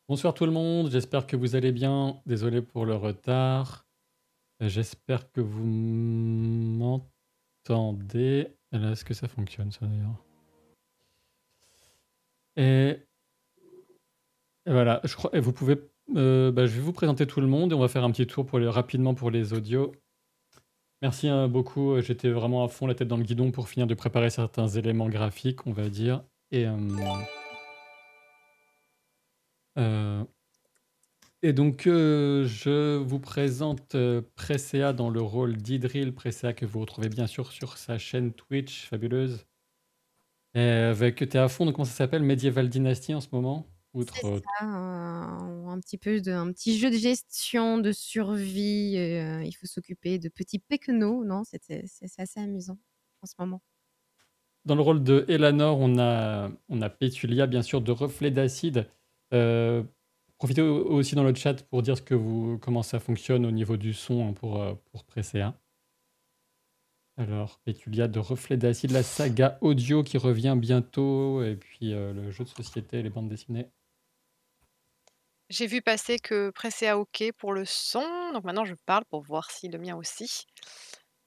Bonsoir tout le monde, j'espère que vous allez bien. Désolé pour le retard. J'espère que vous m'entendez. Là, est-ce que ça fonctionne ça d'ailleurs? Et, et voilà, je crois. Et vous pouvez. Je vais vous présenter tout le monde et on va faire un petit tour rapidement pour les audios. Merci beaucoup. J'étais vraiment à fond la tête dans le guidon pour finir de préparer certains éléments graphiques, on va dire. Et, euh, Et donc, je vous présente Presea dans le rôle d'Idril. Presea que vous retrouvez bien sûr sur sa chaîne Twitch, fabuleuse. T'es à fond, donc comment ça s'appelle? Medieval Dynasty en ce moment? C'est Outre. ça, un petit jeu de gestion, de survie, il faut s'occuper de petits pecnos, non? C'est assez amusant en ce moment. Dans le rôle de Eleanor, on a Pétulia, bien sûr, de Reflet d'Acide. Euh, Profitez aussi dans le chat pour dire comment ça fonctionne au niveau du son hein, pour Presea. Alors, Pétulia de Reflet d'Acide, la saga audio qui revient bientôt, et puis le jeu de société et les bandes dessinées. J'ai vu passer que Presséa OK pour le son, donc maintenant je parle pour voir si le mien aussi.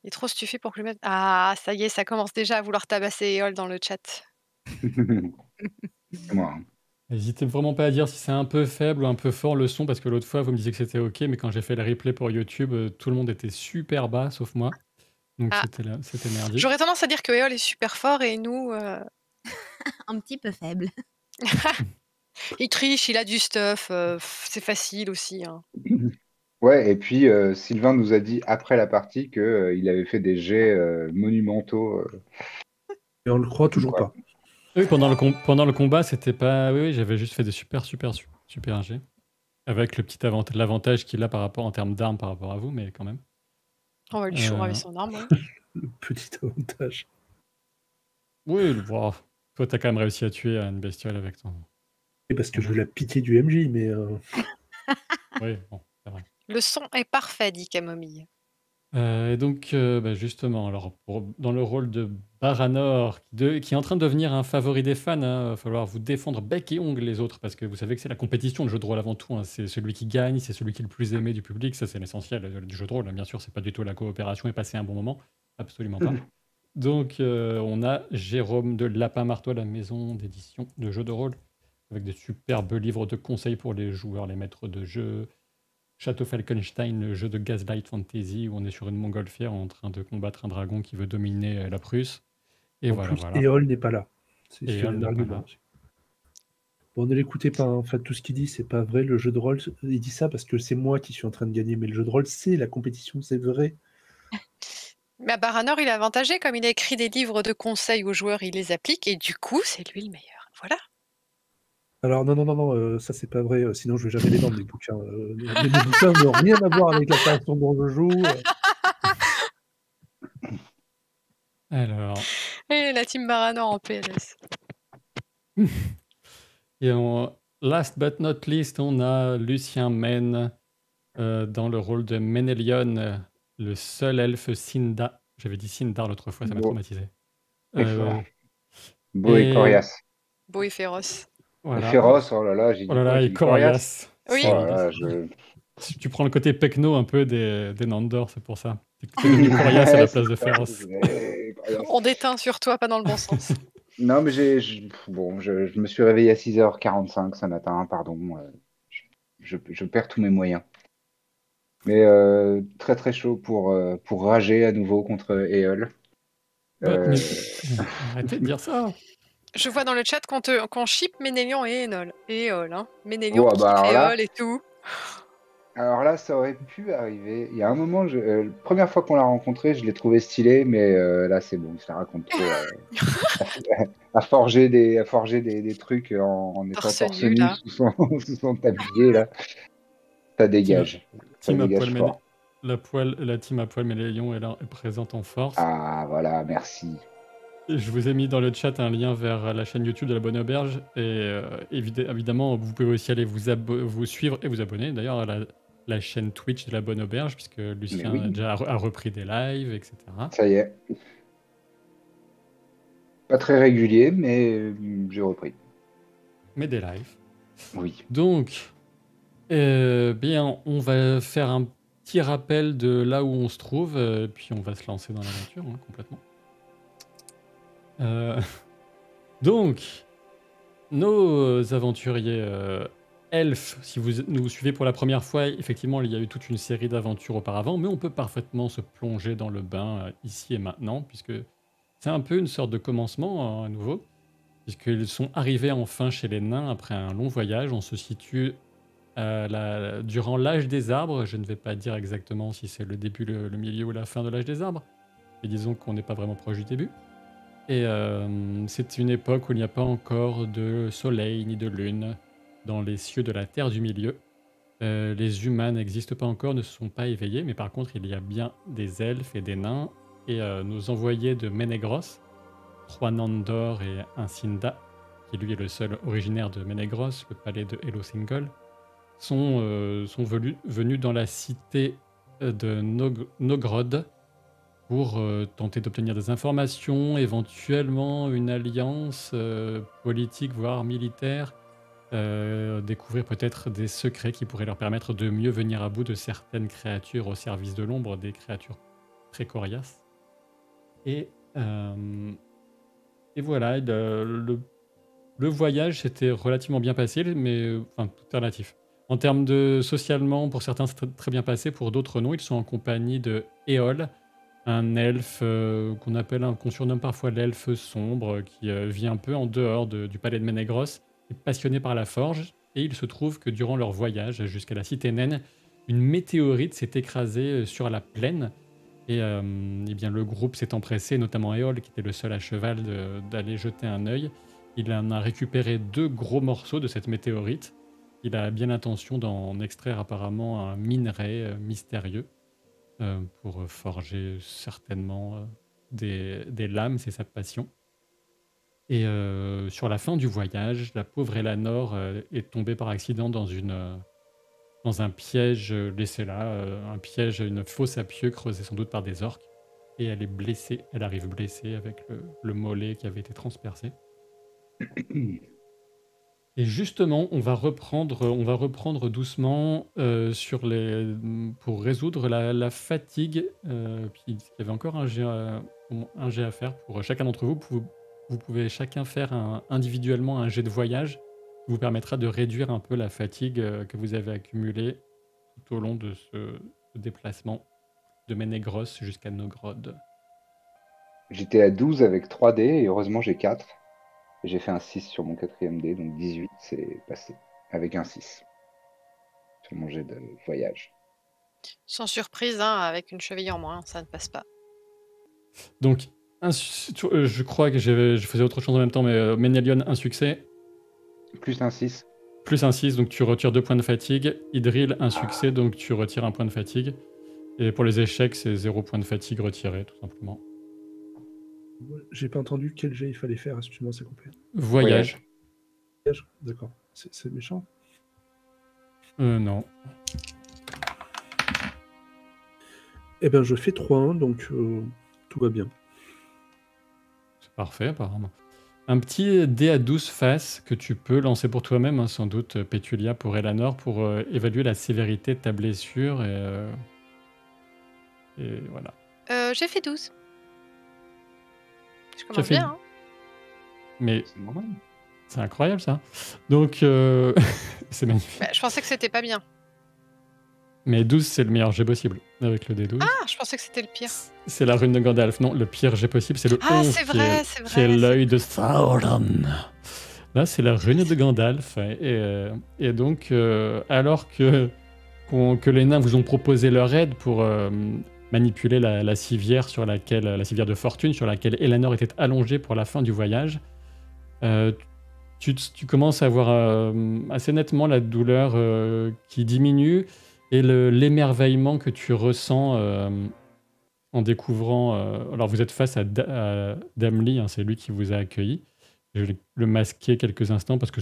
Il est trop stuffé pour que je le mette. Ah, ça y est, ça commence déjà à vouloir tabasser Eol dans le chat. C'est moi. Hein. N'hésitez vraiment pas à dire si c'est un peu faible ou un peu fort le son, parce que l'autre fois, vous me disiez que c'était OK, mais quand j'ai fait le replay pour YouTube, tout le monde était super bas, sauf moi. Donc Ah, c'était merdique. j'aurais tendance à dire que Eol est super fort et nous, Un petit peu faible. il triche, il a du stuff, c'est facile aussi, hein. Ouais, et puis Sylvain nous a dit après la partie que il avait fait des jets monumentaux. Et on le croit toujours quoi. pas. Oui, pendant le combat, c'était pas. Oui, j'avais juste fait des super G. Avec l'avantage qu'il a par rapport en termes d'armes par rapport à vous, mais quand même. On va lui chourrer son arme, ouais. Le petit avantage. Oui, wow. Toi, t'as quand même réussi à tuer une bestiole avec ton. Et parce que je veux la pitié du MJ, mais Oui, bon, c'est vrai. Le son est parfait, dit Camomille. Et donc, justement, alors, dans le rôle de Baranor, qui est en train de devenir un favori des fans, il va falloir vous défendre bec et ongle les autres, parce que vous savez que c'est la compétition, le jeu de rôle avant tout. Hein, c'est celui qui gagne, c'est celui qui est le plus aimé du public, ça c'est l'essentiel du jeu de rôle. Hein, bien sûr, c'est pas du tout la coopération et passer un bon moment, absolument pas. Donc, on a Jérôme de Lapin Marteau à la maison d'édition de jeux de rôle, avec des superbes livres de conseils pour les joueurs, les maîtres de jeu. Château Falkenstein, le jeu de Gaslight Fantasy, où on est sur une montgolfière en train de combattre un dragon qui veut dominer la Prusse. Et en voilà, plus, voilà. Eol n'est pas là. C'est Et elle un n'est pas argument là. aussi. Bon, ne l'écoutez pas, hein. En fait, tout ce qu'il dit, c'est pas vrai. Le jeu de rôle, il dit ça parce que c'est moi qui suis en train de gagner, mais le jeu de rôle, c'est la compétition, c'est vrai. Mais Baranor, il est avantagé, comme il a écrit des livres de conseils aux joueurs, il les applique, et du coup, c'est lui le meilleur. Voilà. Alors, non, ça c'est pas vrai. Sinon, je vais jamais les vendre, mes bouquins. Mes bouquins n'ont rien à voir avec la façon dont je joue. Alors. Et la team Baranor en PLS. Et last but not least, on a Lucien Men dans le rôle de Ménélion, le seul elfe Sinda. J'avais dit Sindar l'autre fois, ça m'a Beau traumatisé. et fort. Beau et Et coriace. Beau et féroce. Et voilà. féroce, oh là là, j'ai Oh dit là quoi? là, J'ai et dit coriace. coriace. Oui. Oh là là, Si tu prends le côté pecno un peu des Nandor, c'est pour ça. T'es devenu coriace à la place de féroce. On déteint sur toi, pas dans le bon sens. Non, mais je me suis réveillé à 6h45 ce matin, pardon. Je perds tous mes moyens. Mais très très chaud pour rager à nouveau contre Eol. Mais arrêtez de dire ça. Je vois dans le chat qu'on ship Ménélion et Éole. Hein. Ménélion Oh, qui bah fait alors là, Éole et tout. ça aurait pu arriver. Il y a un moment, la première fois qu'on l'a rencontré, je l'ai trouvé stylé, mais là c'est bon, il se la raconte trop. À forger des trucs en étant torse nu, nu là. sous son tablier, là. Ça dégage. Ça Team à dégage poil fort. la team à poil Ménélion est présente en force. Ah, voilà, merci. Je vous ai mis dans le chat un lien vers la chaîne YouTube de la Bonne Auberge. Et évidemment, vous pouvez aussi aller vous suivre et vous abonner d'ailleurs à la chaîne Twitch de la Bonne Auberge, puisque Lucien oui. déjà a repris des lives, etc. Ça y est. Pas très régulier, mais j'ai repris. Mais des lives. Oui. Donc, bien, on va faire un petit rappel de là où on se trouve, puis on va se lancer dans l'aventure, hein, complètement. Euh, donc, nos aventuriers elfes, si vous nous suivez pour la première fois, effectivement, il y a eu toute une série d'aventures auparavant, mais on peut parfaitement se plonger dans le bain ici et maintenant, puisque c'est un peu une sorte de commencement à nouveau, puisqu'ils sont arrivés enfin chez les nains après un long voyage. On se situe durant l'âge des arbres. Je ne vais pas dire exactement si c'est le début, le milieu ou la fin de l'âge des arbres, mais disons qu'on n'est pas vraiment proche du début. Et c'est une époque où il n'y a pas encore de soleil ni de lune dans les cieux de la terre du milieu. Les humains n'existent pas encore, ne se sont pas éveillés, mais par contre il y a bien des elfes et des nains. Et nos envoyés de Ménégros, 3 Nandor et un Sinda, qui lui est le seul originaire de Ménégros, le palais de Hello-Single, sont venus dans la cité de Nogrod pour tenter d'obtenir des informations, éventuellement une alliance politique, voire militaire, découvrir peut-être des secrets qui pourraient leur permettre de mieux venir à bout de certaines créatures au service de l'ombre, des créatures très coriaces. Et voilà, le voyage s'était relativement bien passé, mais enfin, tout est relatif. En termes de socialement, pour certains, c'est très bien passé, pour d'autres, non. Ils sont en compagnie de Éole, un elfe qu'on surnomme parfois l'elfe sombre, qui vit un peu en dehors du palais de Ménégros, est passionné par la forge, et il se trouve que durant leur voyage jusqu'à la cité naine, une météorite s'est écrasée sur la plaine, et eh bien, le groupe s'est empressé, notamment Éole, qui était le seul à cheval, d'aller jeter un œil. Il en a récupéré 2 gros morceaux de cette météorite. Il a bien l'intention d'en extraire apparemment un minerai mystérieux pour forger certainement des lames, c'est sa passion. Et sur la fin du voyage, la pauvre Elanor est tombée par accident dans un piège laissé là, un piège, une fosse à pieux creusée sans doute par des orques. Et elle est blessée, elle arrive blessée avec le mollet qui avait été transpercé. Et justement, on va reprendre doucement pour résoudre la fatigue. Puis il y avait encore un jet à faire pour chacun d'entre vous. Vous pouvez chacun faire individuellement un jet de voyage qui vous permettra de réduire un peu la fatigue que vous avez accumulée tout au long de ce déplacement de Ménégros jusqu'à Nogrod. J'étais à 12 avec 3 dés et heureusement j'ai 4. Et j'ai fait un 6 sur mon 4e dé, donc 18, c'est passé. Avec un 6 sur mon jet de voyage. Sans surprise, hein, avec une cheville en moins, ça ne passe pas. Donc, je crois que je faisais autre chose en même temps, mais Ménélion, un succès. Plus un 6. Plus un 6, donc tu retires 2 points de fatigue. Idril, un succès, donc tu retires 1 point de fatigue. Et pour les échecs, c'est 0 point de fatigue retiré, tout simplement. J'ai pas entendu quel jet il fallait faire, excuse-moi, c'est coupé. Voyage. D'accord. C'est méchant. Non. Eh ben, je fais 3-1, donc tout va bien. C'est parfait, apparemment. Un petit dé à 12 faces que tu peux lancer pour toi-même, hein, sans doute, Pétulia, pour Elanor, pour évaluer la sévérité de ta blessure. Et voilà. J'ai fait 12. Je Tu as commence fait- bien. Hein. Mais C'est normal. c'est incroyable, ça. Donc, c'est magnifique. Bah, je pensais que c'était pas bien. Mais 12, c'est le meilleur jet possible, avec le D12. Ah, je pensais que c'était le pire. C'est la rune de Gandalf. Non, le pire jet possible, c'est le 11 Ah, c'est qui vrai, est, c'est qui est vrai, l'œil de Sauron. Là, c'est la rune de Gandalf. Et donc, alors que les nains vous ont proposé leur aide pour manipuler la civière la civière de fortune sur laquelle Elanor était allongée pour la fin du voyage, tu commences à voir assez nettement la douleur qui diminue et l'émerveillement que tu ressens en découvrant... alors vous êtes face à Damli, hein, c'est lui qui vous a accueilli. Je vais le masquer quelques instants parce que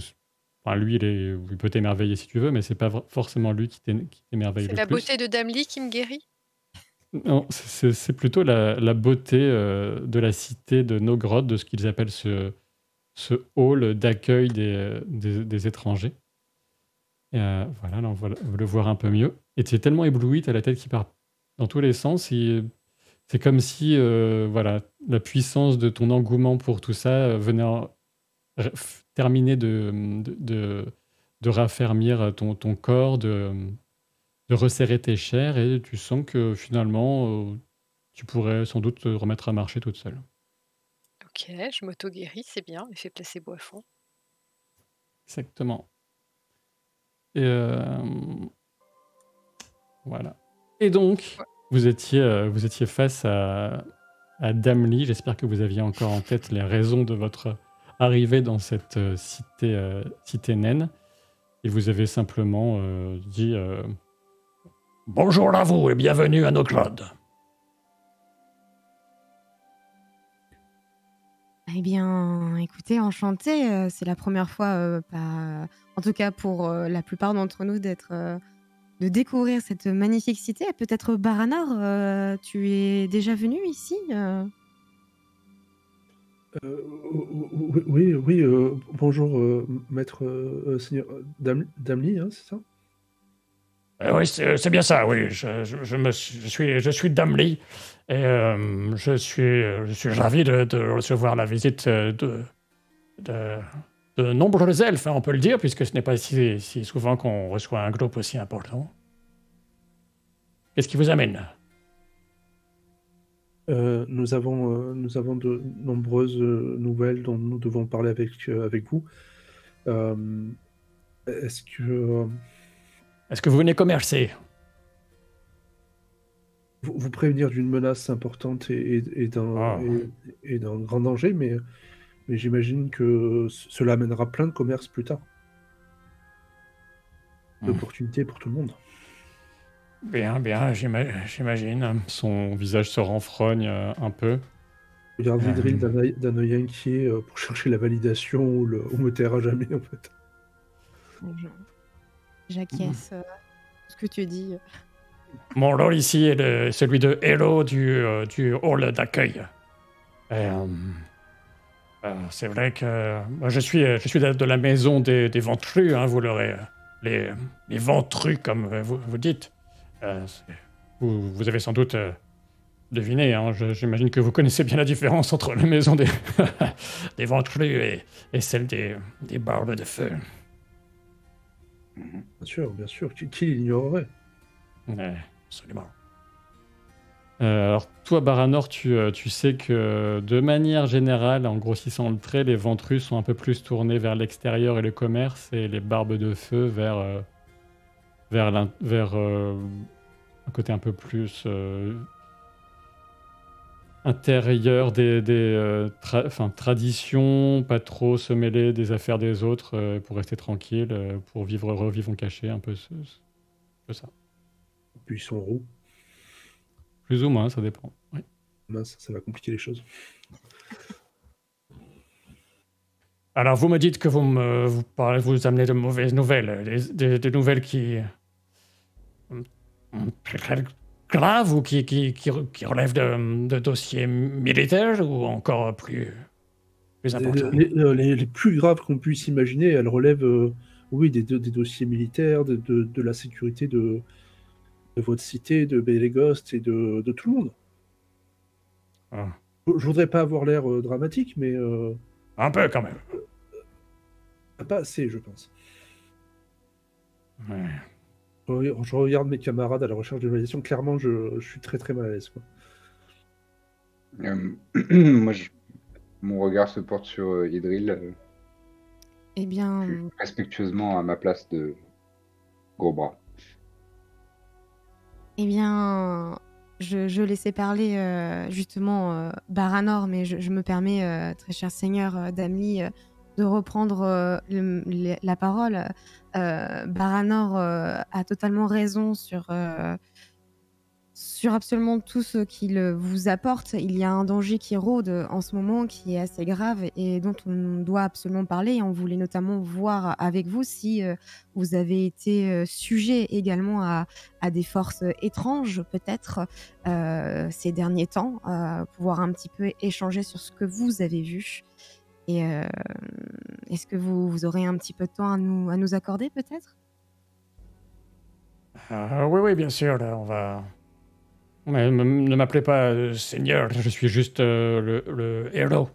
lui, il peut t'émerveiller si tu veux, mais c'est pas forcément lui qui t'émerveille C'est le la plus. beauté de Damli qui me guérit. Non, c'est plutôt la beauté de la cité de Nogrod, de ce qu'ils appellent ce hall d'accueil des étrangers. Et voilà, là, on va le voir un peu mieux. Et tu es tellement ébloui, tu as la tête qui part dans tous les sens. Et c'est comme si voilà, la puissance de ton engouement pour tout ça venait terminer de raffermir ton corps, de resserrer tes chairs. Et tu sens que finalement, tu pourrais sans doute te remettre à marcher toute seule. Ok, je m'auto-guéris, c'est bien, effet placebo à fond. Exactement. Et voilà. Et donc, Ouais. vous étiez face à Damli. J'espère que vous aviez encore en tête les raisons de votre arrivée dans cette cité naine. Et vous avez simplement dit bonjour à vous et bienvenue à Noklod. Eh bien, écoutez, enchantée, c'est la première fois, en tout cas pour la plupart d'entre nous, de découvrir cette magnifique cité. Peut-être Baranor, tu es déjà venu ici Oui, bonjour, maître seigneur Damli, hein, c'est ça? Oui, c'est bien ça, oui. Je suis Damli et je suis ravi de recevoir la visite de nombreux elfes, hein, on peut le dire, puisque ce n'est pas si souvent qu'on reçoit un groupe aussi important. Qu'est-ce qui vous amène? Nous avons de nombreuses nouvelles dont nous devons parler avec vous. Est-ce que Est-ce que vous venez commercer? vous prévenir d'une menace importante et d'un grand danger, mais j'imagine que cela amènera plein de commerces plus tard. D'opportunités pour tout le monde. Bien, j'imagine. Son visage se renfrogne un peu. Regarde Vidril d'un œil inquiet pour chercher la validation ou me taire à jamais, en fait. J'acquiesce ce que tu dis. Mon rôle ici est celui de héros du hall d'accueil. C'est vrai que moi, je suis de la maison des ventrus, hein, vous l'aurez. Les ventrus, comme vous dites. Vous avez sans doute deviné, hein, j'imagine que vous connaissez bien la différence entre la maison des, des ventrus et celle des barbes de feu. Bien sûr, qui l'ignorerait? Absolument. Alors, toi, Baranor, tu sais que de manière générale, en grossissant le trait, les ventrus sont un peu plus tournés vers l'extérieur et le commerce, et les barbes de feu vers un côté un peu plus intérieur des traditions, pas trop se mêler des affaires des autres pour rester tranquille, pour revivre caché, un peu ça. Puis ils sont roux. Plus ou moins, ça dépend. Oui. Mince, ça va compliquer les choses. Alors, vous me dites que vous amenez de mauvaises nouvelles, des nouvelles qui très graves ou qui relèvent de dossiers militaires ou encore plus importants? Les plus graves qu'on puisse imaginer, elles relèvent, oui, des dossiers militaires, de la sécurité de votre cité, de Belegost et de tout le monde. Ah. Je voudrais pas avoir l'air dramatique, mais... Un peu, quand même. Pas assez, je pense. Ouais. Je regarde mes camarades à la recherche de validation. Clairement, je suis très très mal à l'aise, quoi. Moi, mon regard se porte sur Idril, Eh bien, respectueusement à ma place de gros bras. eh bien, je laissais parler justement Baranor, mais je me permets, très cher seigneur Damli, de reprendre la parole. Baranor a totalement raison sur absolument tout ce qu'il vous apporte. Il y a un danger qui rôde en ce moment, qui est assez grave et dont on doit absolument parler. Et on voulait notamment voir avec vous si vous avez été sujet également à des forces étranges, peut-être, ces derniers temps, pouvoir un petit peu échanger sur ce que vous avez vu. Et est-ce que vous aurez un petit peu de temps à nous accorder, peut-être? Oui, oui, bien sûr, là, on va... Mais ne m'appelez pas Seigneur, je suis juste le héros.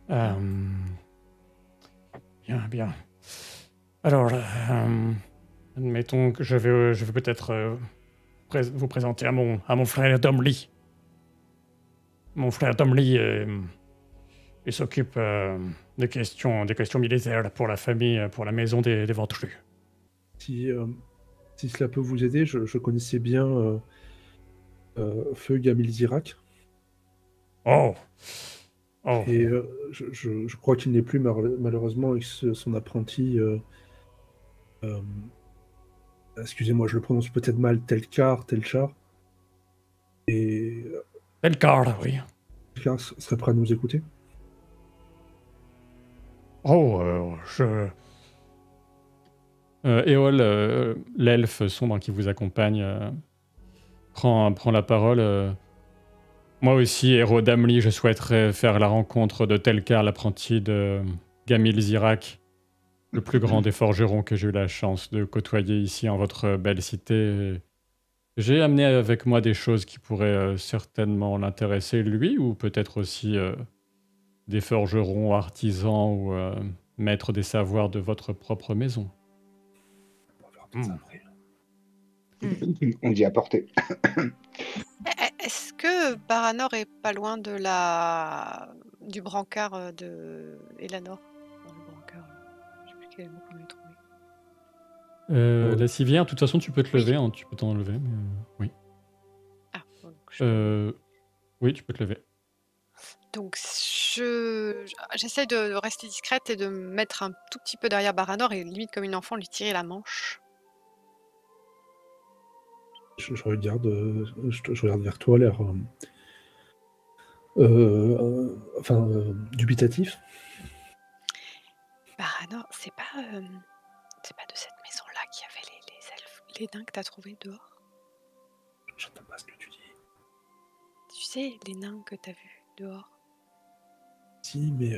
Euh, Bien, bien. Alors, admettons que je vais peut-être vous présenter à mon frère Domly. Mon frère Domly, il s'occupe des questions militaires pour la famille, pour la maison des Ventrus. Si, si cela peut vous aider, je connaissais bien Feu Gamil Zirak. Oh! Oh! Et je crois qu'il n'est plus malheureusement avec son apprenti. Excusez-moi, je le prononce peut-être mal, Telchar. Et Telkar, oui. Telchar serait prêt à nous écouter. Oh, Éole, l'elfe sombre qui vous accompagne, prend la parole. Moi aussi, héros d'Amli, je souhaiterais faire la rencontre de Telkar, l'apprenti de Gamil Zirak, le plus grand des forgerons que j'ai eu la chance de côtoyer ici en votre belle cité. J'ai amené avec moi des choses qui pourraient certainement l'intéresser, lui, ou peut-être aussi des forgerons, artisans ou maîtres des savoirs de votre propre maison. On va faire tout ça après. On dit apporter. Est-ce que Baranor est pas loin du brancard de Elanor? Non, le brancard, je sais plus quel mot qu'on avait trouvé. La civière, de toute façon, tu peux te Oui. lever, hein, tu peux t'enlever, mais oui. Ah, bon, donc Oui, tu peux te lever. Donc j'essaie de rester discrète et de me mettre un tout petit peu derrière Baranor et limite comme une enfant lui tirer la manche. Je regarde vers toi, l'air dubitatif. Baranor, c'est pas de cette maison-là qu'il y avait les elfes, les nains que t'as trouvés dehors? J'entends pas ce que tu dis. Tu sais, les nains que t'as vus dehors? Si, mais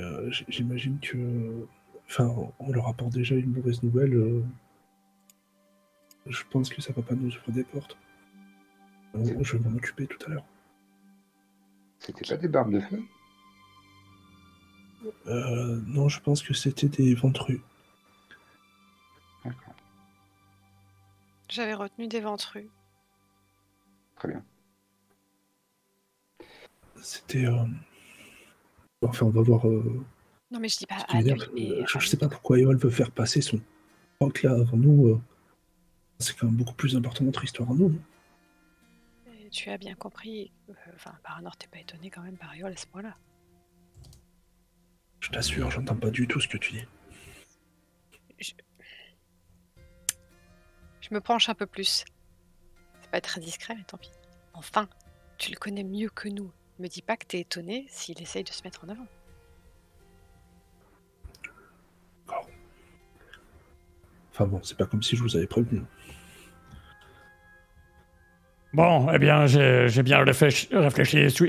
j'imagine que... Enfin, on leur apporte déjà une mauvaise nouvelle. Je pense que ça va pas nous ouvrir des portes. Je vais m'en occuper tout à l'heure. C'était pas des barbes de feu? Non, je pense que c'était des ventrus. D'accord, J'avais retenu des ventrus. très bien. C'était... Enfin, on va voir... Non mais je dis pas ce qu'il à veut lui, dire. mais Je sais pas pourquoi Eol veut faire passer son rock là avant nous. C'est quand même beaucoup plus important notre histoire à nous. tu as bien compris. Enfin, Baranor, t'es pas étonné quand même par Éole à ce point-là. Je t'assure, j'entends pas du tout ce que tu dis. Je me penche un peu plus. C'est pas très discret, mais tant pis. Enfin, tu le connais mieux que nous. Me dis pas que t'es étonné s'il essaye de se mettre en avant. D'accord. Enfin bon, c'est pas comme si je vous avais prévenu. Bon, eh bien, j'ai bien réfléchi.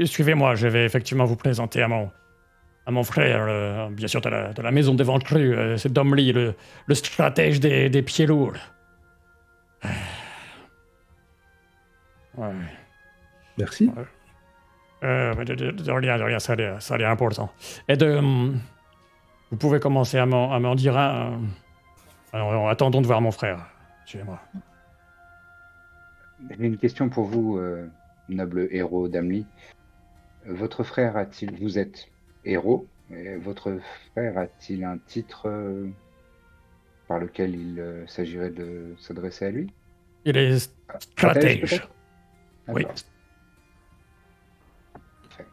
Suivez-moi, je vais effectivement vous présenter à mon frère, bien sûr de la maison des Ventrus, c'est Domly, le stratège des pieds lourds. Ouais. Merci. Ouais. De rien, ça a l'air important. Et vous pouvez commencer à m'en dire un. Alors, attendons de voir mon frère. Suivez-moi. J'ai une question pour vous, noble héros d'Amli. Votre frère a-t-il... Vous êtes héros, mais votre frère a-t-il un titre par lequel il s'agirait de s'adresser à lui? Il est stratège. peut-être? Oui. D'accord. Parfait.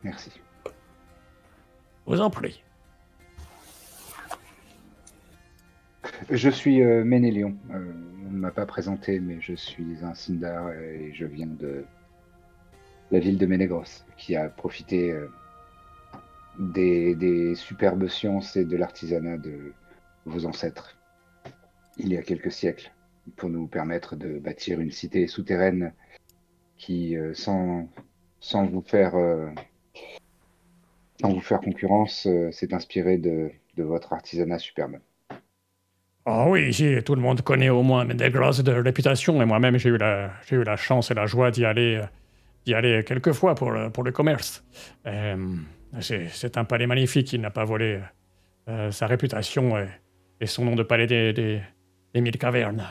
Merci. Vous en prie. Je suis Ménélion. On ne m'a pas présenté, mais je suis un Sindar et je viens de la ville de Ménégros, qui a profité des superbes sciences et de l'artisanat de vos ancêtres il y a quelques siècles, pour nous permettre de bâtir une cité souterraine qui, sans vous faire concurrence, s'est inspirée de votre artisanat superbe. Oh oui, ici, tout le monde connaît au moins Mendegros de réputation, et moi-même, j'ai eu la chance et la joie d'y aller quelques fois pour le commerce. Euh, c'est un palais magnifique, il n'a pas volé sa réputation et son nom de palais des mille cavernes.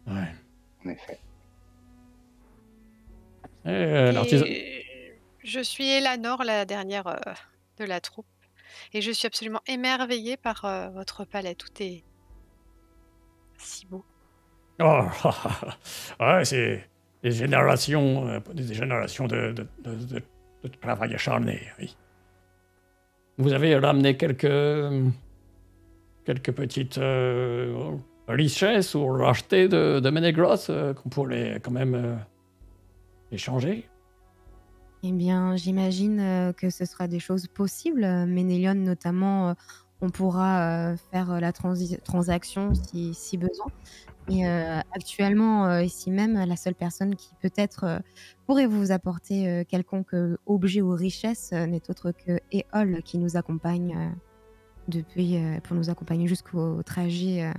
Ouais. En effet. L'artisan... Et je suis Elanor, la dernière de la troupe. Et je suis absolument émerveillée par votre palais. Tout est si beau. Oh, ouais, c'est des générations de travail acharné, oui. Vous avez ramené quelques petites richesses ou racheter de Menegros qu'on pourrait quand même échanger. Eh bien, j'imagine que ce sera des choses possibles. Ménélion, notamment, on pourra faire la transaction si besoin. Et actuellement, ici même, la seule personne qui peut-être pourrait vous apporter quelconque objet ou richesse n'est autre que Éole qui nous accompagne pour nous accompagner jusqu'au trajet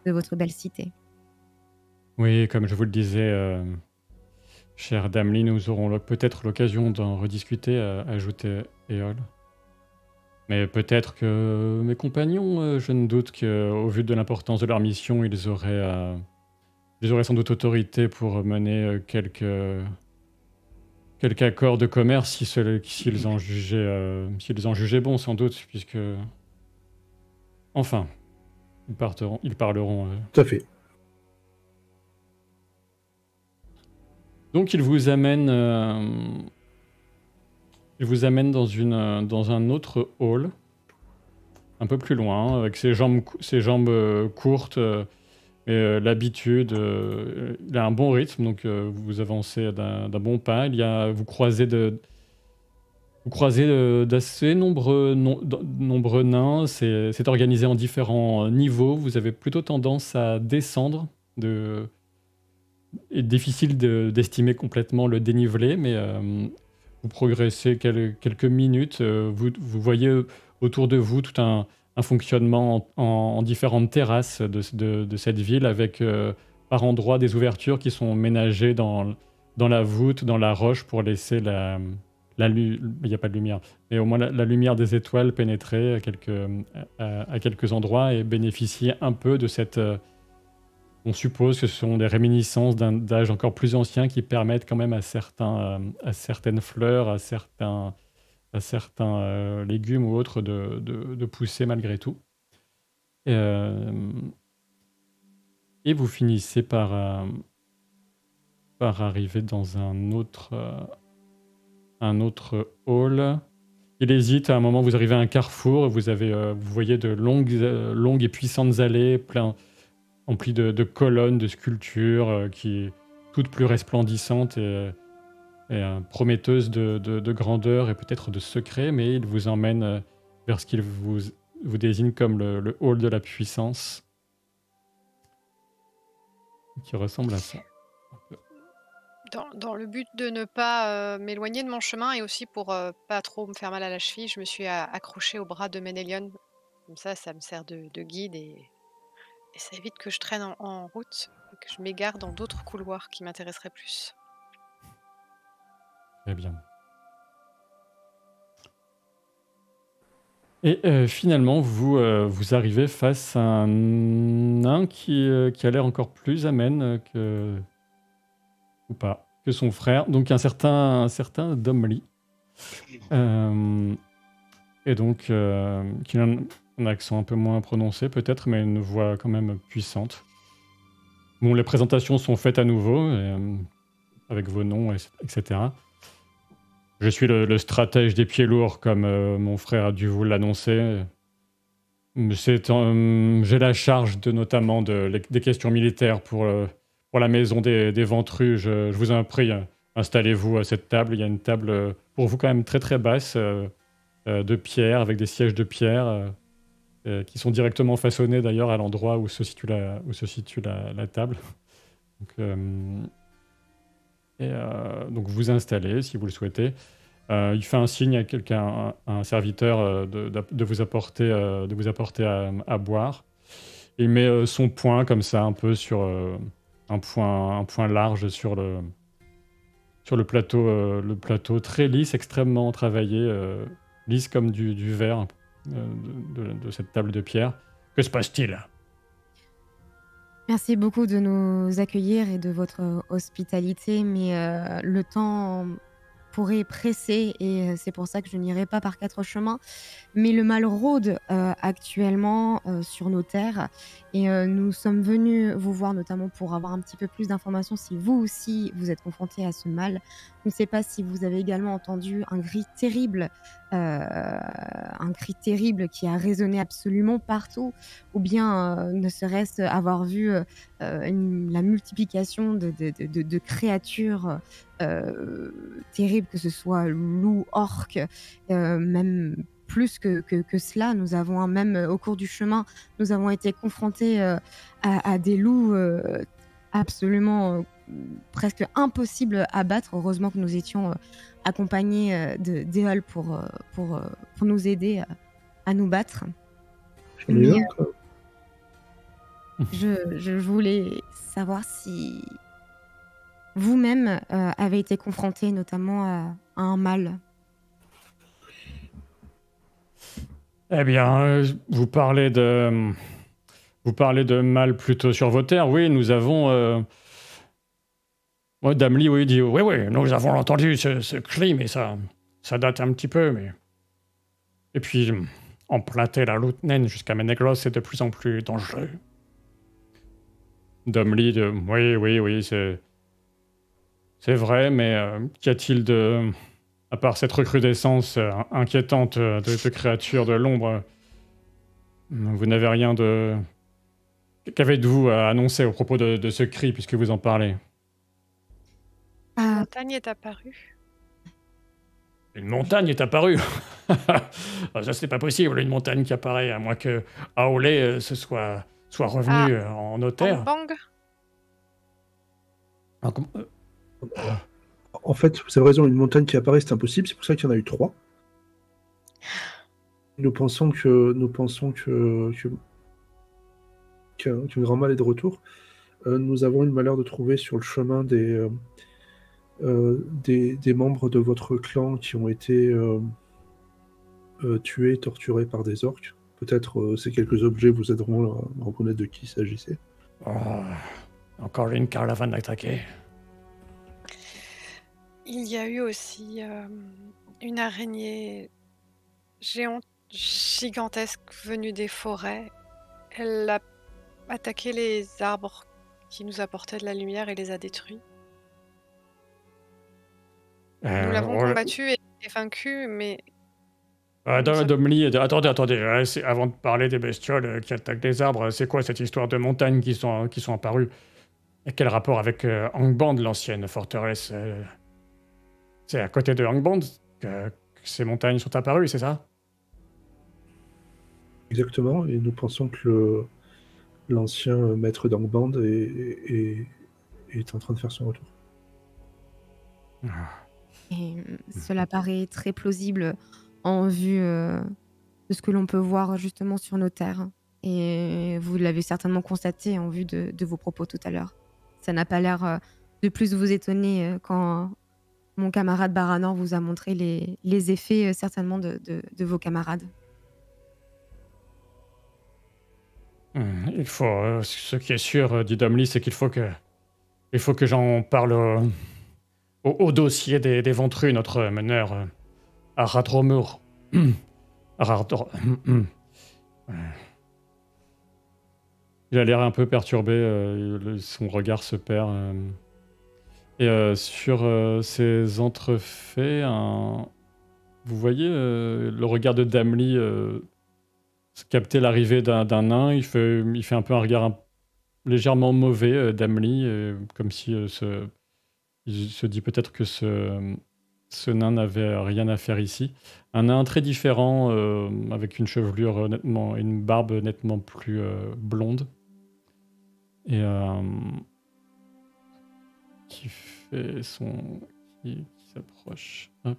de votre belle cité. Oui, comme je vous le disais, chère Damely, nous aurons peut-être l'occasion d'en rediscuter, ajoutait Éole. Mais peut-être que mes compagnons, je ne doute qu'au vu de l'importance de leur mission, ils auraient sans doute autorité pour mener quelques accords de commerce s'ils en jugeaient bon, sans doute, puisque... Enfin, ils parleront... Tout à fait. Donc il vous amène dans un autre hall, un peu plus loin, avec ses jambes courtes, mais l'habitude, il a un bon rythme, donc vous avancez d'un bon pas. Vous croisez d'assez nombreux nains. C'est organisé en différents niveaux. Vous avez plutôt tendance à descendre est difficile d'estimer complètement le dénivelé, mais vous progressez quelques minutes. Vous voyez autour de vous tout un fonctionnement en différentes terrasses de cette ville, avec par endroits des ouvertures qui sont ménagées dans la voûte, dans la roche, pour laisser il n'y a pas de lumière, mais au moins la lumière des étoiles pénétrer à quelques endroits et bénéficier un peu de cette... On suppose que ce sont des réminiscences d'âge encore plus ancien qui permettent quand même à certaines fleurs, à certains légumes ou autres de pousser malgré tout. Et vous finissez par arriver dans un autre hall. Il hésite, à un moment vous arrivez à un carrefour, vous voyez de longues et puissantes allées emplies de colonnes, de sculptures, qui toutes plus resplandissantes et prometteuses de grandeur et peut-être de secret, mais il vous emmène vers ce qu'il vous désigne comme le hall de la puissance, qui ressemble à ça. Dans le but de ne pas m'éloigner de mon chemin et aussi pour pas trop me faire mal à la cheville, je me suis accrochée au bras de Ménélion. Comme ça me sert de guide et ça évite que je traîne en route et que je m'égare dans d'autres couloirs qui m'intéresseraient plus. Très bien. Et finalement, vous arrivez face à un nain qui a l'air encore plus amène que son frère, donc un certain Domly. Et donc, qui a un accent un peu moins prononcé peut-être, mais une voix quand même puissante. Bon, les présentations sont faites à nouveau, avec vos noms, etc. Je suis le stratège des pieds lourds, comme mon frère a dû vous l'annoncer. J'ai la charge notamment des questions militaires pour la maison des Ventrues. Je vous en prie, installez-vous à cette table. Il y a une table pour vous quand même très très basse, de pierre, avec des sièges de pierre, qui sont directement façonnés d'ailleurs à l'endroit où se situe la table. Donc vous installez si vous le souhaitez. Il fait un signe à un serviteur de vous apporter à boire. Il met son poing comme ça, un peu sur un point large sur le plateau très lisse, extrêmement travaillé, lisse comme du verre de cette table de pierre. Que se passe-t-il? Merci beaucoup de nous accueillir et de votre hospitalité, mais le temps pourrait presser et c'est pour ça que je n'irai pas par 4 chemins. Mais le mal rôde actuellement sur nos terres et nous sommes venus vous voir notamment pour avoir un petit peu plus d'informations si vous aussi vous êtes confrontés à ce mal. Je ne sais pas si vous avez également entendu un cri terrible qui a résonné absolument partout, ou bien ne serait-ce avoir vu la multiplication de créatures terribles, que ce soit loups, orques, même plus que cela. Nous avons même au cours du chemin, nous avons été confrontés à des loups absolument presque impossibles à battre. Heureusement que nous étions accompagnés d'Éole pour nous aider à nous battre. J'en ai Mais un, quoi. je voulais savoir si vous-même avez été confronté notamment à un mal. Eh bien, vous parlez de mal plutôt sur vos terres. Oui, nous avons... Moi, Damli, oui, dit, oui, nous avons entendu ce cri, mais ça date un petit peu, mais... Et puis, emprunter la route naine jusqu'à Menegros, c'est de plus en plus dangereux. Damli, oui, c'est vrai, mais qu'y a-t-il de... À part cette recrudescence inquiétante de créatures de l'ombre, vous n'avez rien de... Qu'avez-vous à annoncer au propos de ce cri, puisque vous en parlez? Une montagne est apparue. Une montagne est apparue. Ça, c'est pas possible, une montagne qui apparaît, à moins que Aolé soit revenu en nos terres. Bang. Ah, En fait, vous avez raison, une montagne qui apparaît, c'est impossible, c'est pour ça qu'il y en a eu 3. Nous pensons qu'un grand mal est de retour. Nous avons eu le malheur de trouver sur le chemin des membres de votre clan qui ont été tués, torturés par des orques. Peut-être ces quelques objets vous aideront à reconnaître de qui il s'agissait. Encore une caravane attaquée. Il y a eu aussi une araignée géante, gigantesque venue des forêts. Elle a attaqué les arbres qui nous apportaient de la lumière et les a détruits. Nous l'avons combattu et vaincu, mais... Domli, attendez, avant de parler des bestioles qui attaquent les arbres, c'est quoi cette histoire de montagnes qui sont apparues? Et quel rapport avec Angband, l'ancienne forteresse? C'est à côté de Angband que ces montagnes sont apparues, c'est ça? Exactement, et nous pensons que l'ancien maître d'Angband est en train de faire son retour. Et cela paraît très plausible en vue de ce que l'on peut voir justement sur nos terres. Et vous l'avez certainement constaté en vue de vos propos tout à l'heure. Ça n'a pas l'air de plus vous étonner quand mon camarade Baranor vous a montré les effets certainement de vos camarades. Il faut, ce qui est sûr, dit Damli, c'est qu'il faut que j'en parle au dossier des Ventrus, notre meneur Aradromur. Il a l'air un peu perturbé, son regard se perd. Et sur ces entrefaits, vous voyez le regard de Damli capter l'arrivée d'un nain. Il fait un peu un regard légèrement mauvais, Damli, comme si il se dit peut-être que ce nain n'avait rien à faire ici. Un nain très différent, avec une chevelure une barbe nettement plus blonde. Et qui fait qui s'approche. Hop.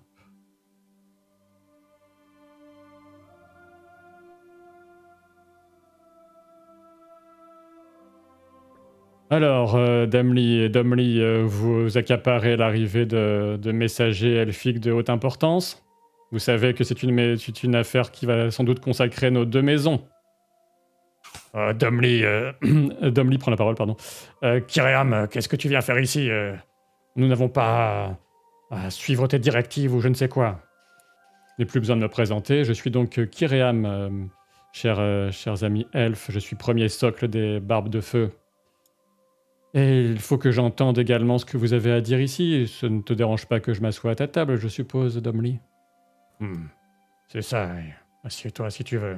Alors, Domly, vous accaparez l'arrivée de messagers elfiques de haute importance. Vous savez que c'est une affaire qui va sans doute consacrer nos 2 maisons. Domly, Domly prend la parole, pardon. Kiream, qu'est-ce que tu viens faire ici? Nous n'avons pas à suivre tes directives ou je ne sais quoi. Je n'ai plus besoin de me présenter. Je suis donc Kiream, chers amis elfes. Je suis premier socle des Barbes de Feu. Et il faut que j'entende également ce que vous avez à dire ici. Ce ne te dérange pas que je m'assoie à ta table, je suppose, Domly? C'est ça. Assieds-toi si tu veux.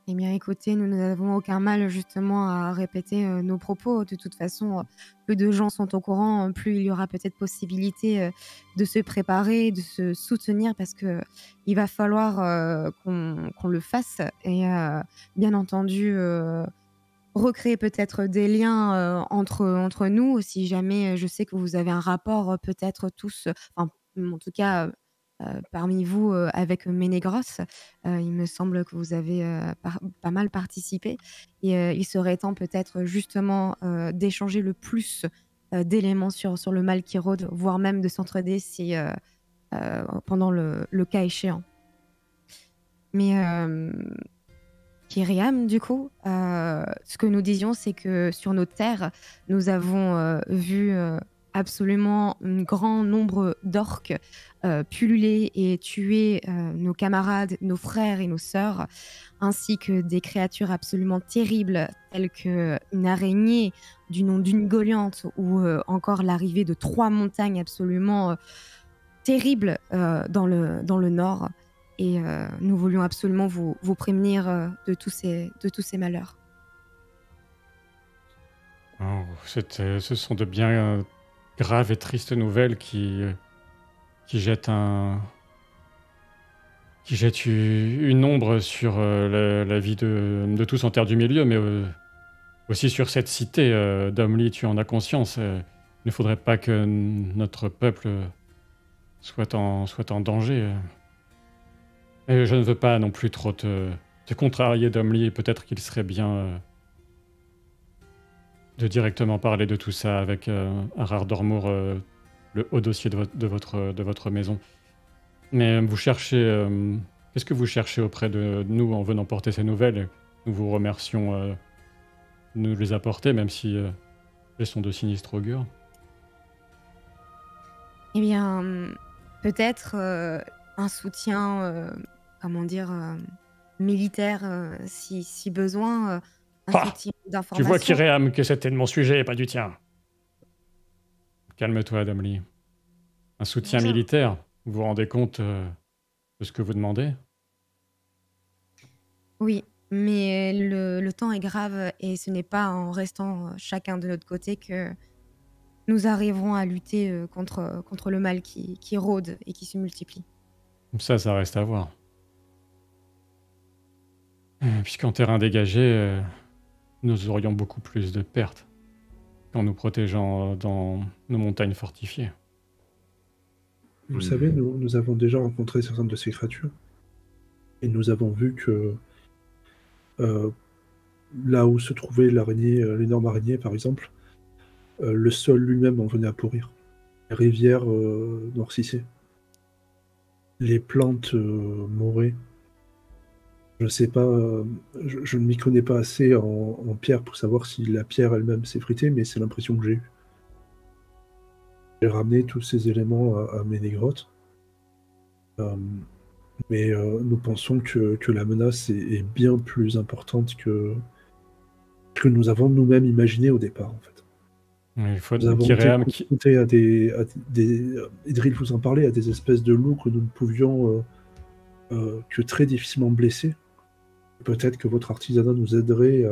Eh bien, écoutez, nous n'avons aucun mal justement à répéter nos propos. De toute façon, plus de gens sont au courant, plus il y aura peut-être possibilité de se préparer, de se soutenir, parce que il va falloir qu'on le fasse. Et bien entendu, recréer peut-être des liens entre nous, si jamais je sais que vous avez un rapport peut-être tous, enfin, en tout cas, parmi vous, avec Ménégros. Il me semble que vous avez pas mal participé. Et il serait temps peut-être justement d'échanger le plus d'éléments sur le mal qui rôde, voire même de s'entraider si, pendant le cas échéant. Mais Kyriam, du coup, ce que nous disions, c'est que sur nos terres, nous avons vu absolument un grand nombre d'orques pulluler et tuer nos camarades, nos frères et nos sœurs, ainsi que des créatures absolument terribles, telles qu'une araignée du nom d'une Goliante, ou encore l'arrivée de 3 montagnes absolument terribles dans le nord. Et nous voulions absolument vous prévenir de tous ces malheurs. Oh, ce sont de bien graves et tristes nouvelles qui jettent une ombre sur la vie de tous en Terre du Milieu, mais aussi sur cette cité. Domly, tu en as conscience. Il ne faudrait pas que notre peuple soit en danger. Et je ne veux pas non plus trop te contrarier, Domly. Peut-être qu'il serait bien de directement parler de tout ça avec Arar Dormour, le haut dossier de votre maison. Mais vous cherchez... qu'est-ce que vous cherchez auprès de nous en venant porter ces nouvelles? Nous vous remercions de nous les apporter, même si elles sont de sinistre augure. Eh bien, peut-être un soutien, militaire, si besoin, un soutien Tu d'information. vois, Kiream, que c'était de mon sujet et pas du tien. Calme-toi, Domly. Un soutien Bien. militaire? Vous vous rendez compte de ce que vous demandez? Oui, mais le temps est grave et ce n'est pas en restant chacun de notre côté que nous arriverons à lutter contre le mal qui rôde et qui se multiplie. Ça reste à voir. Puisqu'en terrain dégagé, nous aurions beaucoup plus de pertes qu'en nous protégeant dans nos montagnes fortifiées. Vous savez, nous avons déjà rencontré certaines de ces créatures. Et nous avons vu que là où se trouvait l'araignée, l'énorme araignée par exemple, le sol lui-même en venait à pourrir. Les rivières noircissaient. Les plantes mouraient. Je ne sais pas, je ne m'y connais pas assez en pierre pour savoir si la pierre elle-même s'effritait, mais c'est l'impression que j'ai eue. J'ai ramené tous ces éléments à Ménégrotte. Mais nous pensons que la menace est bien plus importante que nous avons nous-mêmes imaginé au départ, en fait. Il faut Nous avons été Kiream confrontés à des Idril vous en parlait, à des espèces de loups que nous ne pouvions que très difficilement blesser. Peut-être que votre artisanat nous aiderait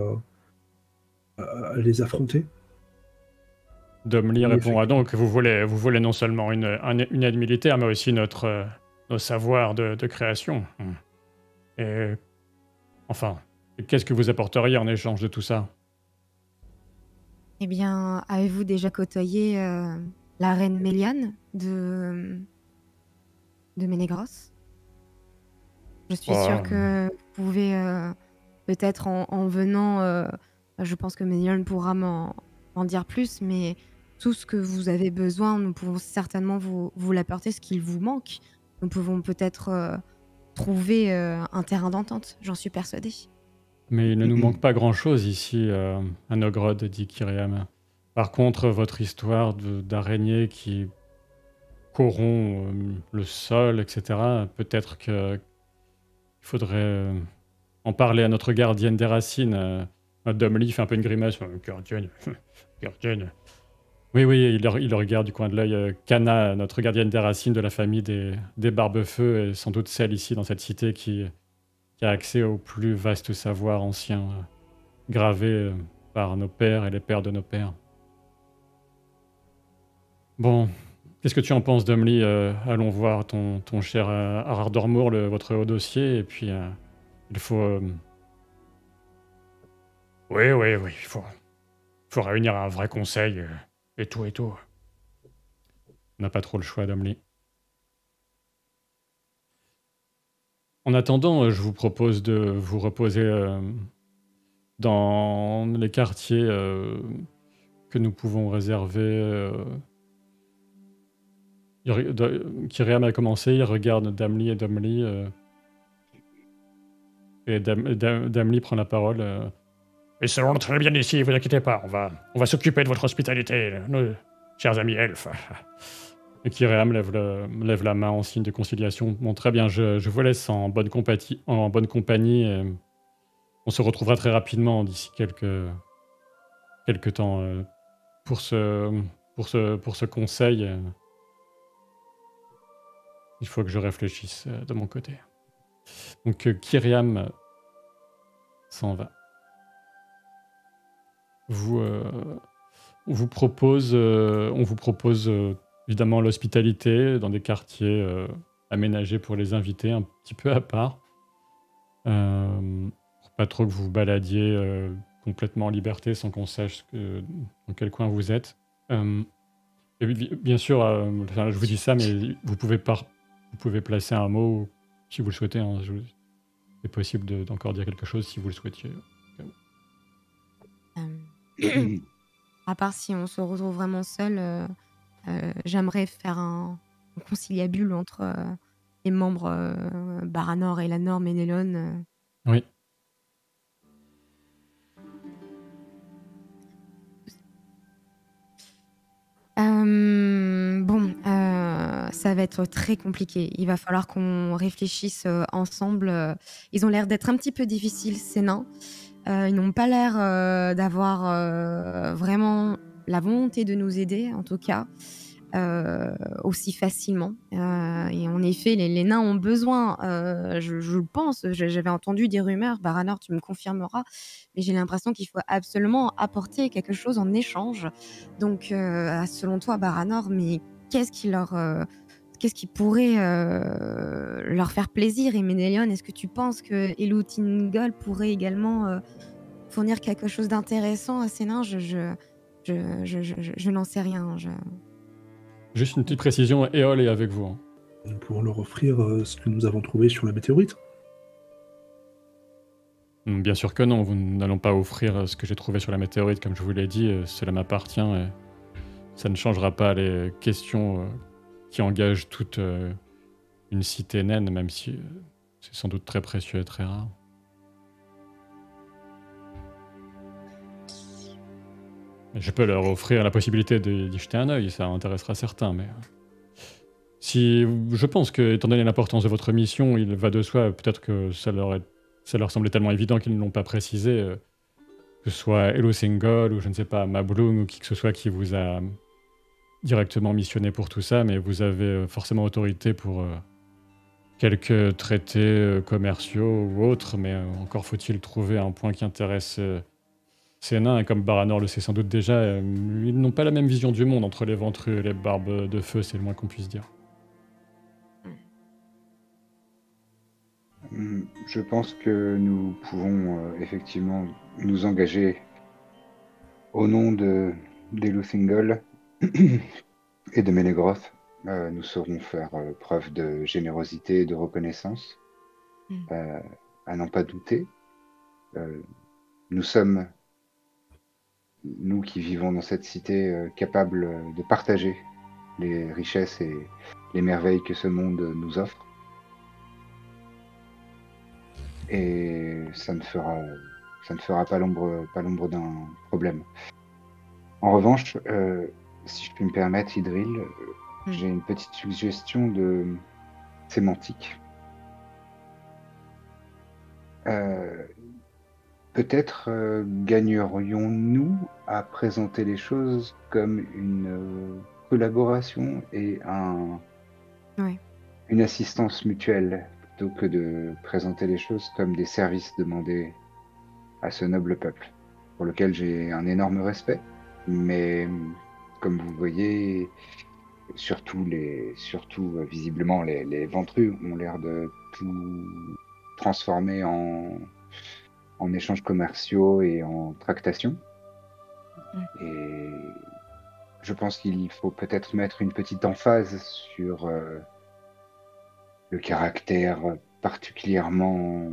à les affronter. Domly répond donc vous voulez non seulement une aide militaire, mais aussi nos savoirs de création. Et enfin, qu'est-ce que vous apporteriez en échange de tout ça? Eh bien, avez-vous déjà côtoyé la reine Méliane de Ménégros? Je suis sûre que vous pouvez peut-être en venant Je pense que Ménion pourra m'en dire plus, mais tout ce que vous avez besoin, nous pouvons certainement vous l'apporter, ce qu'il vous manque. Nous pouvons peut-être trouver un terrain d'entente, j'en suis persuadée. Mais il ne nous manque pas grand-chose ici, à Nogrod, dit Kyriam. Par contre, votre histoire d'araignée qui corrompt le sol, etc., peut-être qu'il faudrait en parler à notre gardienne des racines. Domly fait un peu une grimace. Gardienne. Gardienne. Oui, il le regarde du coin de l'œil. Kana, notre gardienne des racines de la famille des Barbefeux, est sans doute celle ici dans cette cité qui a accès au plus vaste savoir ancien, gravé par nos pères et les pères de nos pères. Bon, qu'est-ce que tu en penses, Domly? Allons voir ton cher Ardormour, votre haut dossier, et puis il faut... Oui, il faut réunir un vrai conseil, et tout. On n'a pas trop le choix, Domly. En attendant, je vous propose de vous reposer dans les quartiers que nous pouvons réserver. Kyriam a commencé, il regarde Damli et Domly. Et Damli prend la parole. Et ça va très bien ici, vous inquiétez pas, on va s'occuper de votre hospitalité, nos chers amis elfes. Et Kyriam lève la main en signe de conciliation. Bon, très bien, je vous laisse en bonne compagnie. Et on se retrouvera très rapidement d'ici quelques temps pour ce conseil. Il faut que je réfléchisse de mon côté. Donc Kyriam s'en va. On vous propose évidemment l'hospitalité dans des quartiers aménagés pour les invités, un petit peu à part. Pour pas trop que vous vous baladiez complètement en liberté sans qu'on sache dans quel coin vous êtes. Et bien sûr, je vous dis ça, mais vous pouvez placer un mot si vous le souhaitez. Hein, c'est possible d'encore dire quelque chose si vous le souhaitiez. À part si on se retrouve vraiment seul, j'aimerais faire un conciliabule entre les membres Baranor, Elanor, Ménélon. Oui. Ça va être très compliqué. Il va falloir qu'on réfléchisse ensemble. Ils ont l'air d'être un petit peu difficiles, ces nains. Ils n'ont pas l'air d'avoir vraiment la volonté de nous aider, en tout cas, aussi facilement. Et en effet, les nains ont besoin, je pense, j'avais entendu des rumeurs, Baranor, tu me confirmeras, mais j'ai l'impression qu'il faut absolument apporter quelque chose en échange. Donc, selon toi, Baranor, mais qu'est-ce qui pourrait leur faire plaisir? Et Ménélion, est-ce que tu penses que Elutingol pourrait également fournir quelque chose d'intéressant à ces nains? Je n'en sais rien. Juste une petite précision, Éole est avec vous. Hein. Nous pourrons leur offrir ce que nous avons trouvé sur la météorite. Bien sûr que non, nous n'allons pas offrir ce que j'ai trouvé sur la météorite, comme je vous l'ai dit, cela m'appartient et ça ne changera pas les questions qui engagent toute une cité naine, même si c'est sans doute très précieux et très rare. Je peux leur offrir la possibilité d'y jeter un œil, ça intéressera certains, mais... je pense que, étant donné l'importance de votre mission, il va de soi, peut-être que ça leur semblait tellement évident qu'ils ne l'ont pas précisé, que ce soit Elusingol ou je ne sais pas, Mablung ou qui que ce soit qui vous a directement missionné pour tout ça, mais vous avez forcément autorité pour quelques traités commerciaux ou autres, mais encore faut-il trouver un point qui intéresse... Ces nains, comme Baranor le sait sans doute déjà, ils n'ont pas la même vision du monde entre les ventrus et les barbes de feu, c'est le moins qu'on puisse dire. Je pense que nous pouvons effectivement nous engager au nom d'Eluthingol et de Ménégroth. Nous saurons faire preuve de générosité et de reconnaissance, à n'en pas douter. Nous sommes nous qui vivons dans cette cité capables de partager les richesses et les merveilles que ce monde nous offre. Et ça ne fera pas l'ombre d'un problème. En revanche, si je puis me permettre, Idril, j'ai une petite suggestion de sémantique. Peut-être gagnerions-nous à présenter les choses comme une collaboration et Ouais. une assistance mutuelle, plutôt que de présenter les choses comme des services demandés à ce noble peuple, pour lequel j'ai un énorme respect. Mais comme vous voyez, surtout visiblement les ventrus ont l'air de tout transformer en échanges commerciaux et en tractations. Et je pense qu'il faut peut-être mettre une petite emphase sur le caractère particulièrement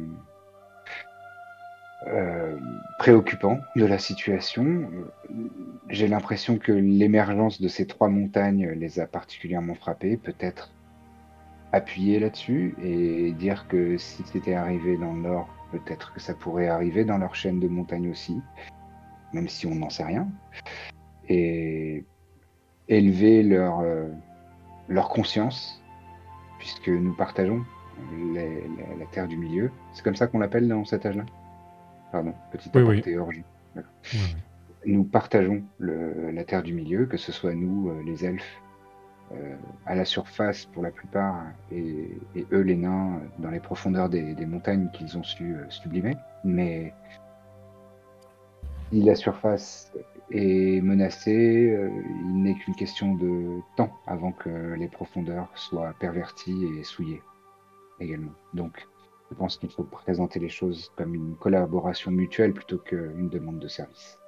préoccupant de la situation. J'ai l'impression que l'émergence de ces 3 montagnes les a particulièrement frappés, peut-être appuyer là-dessus et dire que si c'était arrivé dans le nord, peut-être que ça pourrait arriver dans leur chaîne de montagnes aussi, même si on n'en sait rien, et élever leur conscience, puisque nous partageons la terre du milieu. C'est comme ça qu'on l'appelle dans cet âge-là? Pardon, petite aparté orgie. Nous partageons la terre du milieu, que ce soit nous, les elfes, à la surface pour la plupart, et eux, les nains, dans les profondeurs des montagnes qu'ils ont su sublimer. Mais si la surface est menacée, il n'est qu'une question de temps avant que les profondeurs soient perverties et souillées également. Donc, je pense qu'il faut présenter les choses comme une collaboration mutuelle plutôt qu'une demande de service.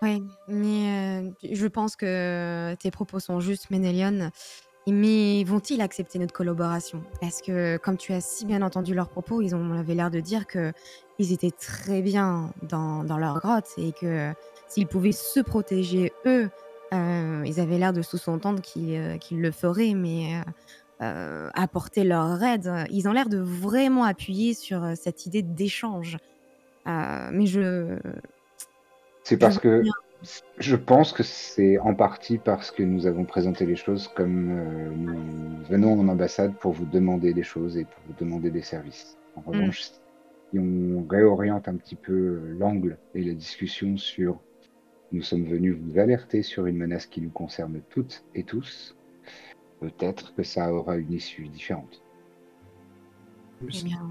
Oui, mais je pense que tes propos sont justes, Ménélion. Mais vont-ils accepter notre collaboration? Parce que, comme tu as si bien entendu leurs propos, ils avaient l'air de dire qu'ils étaient très bien dans leur grotte et que s'ils pouvaient se protéger eux, ils avaient l'air de sous-entendre qu'ils le feraient, mais apporter leur aide. Ils ont l'air de vraiment appuyer sur cette idée d'échange. Mais C'est parce que je pense que c'est en partie parce que nous avons présenté les choses comme nous venons en ambassade pour vous demander des choses et pour vous demander des services. En revanche, si on réoriente un petit peu l'angle et la discussion sur nous sommes venus vous alerter sur une menace qui nous concerne toutes et tous, peut-être que ça aura une issue différente. Eh bien,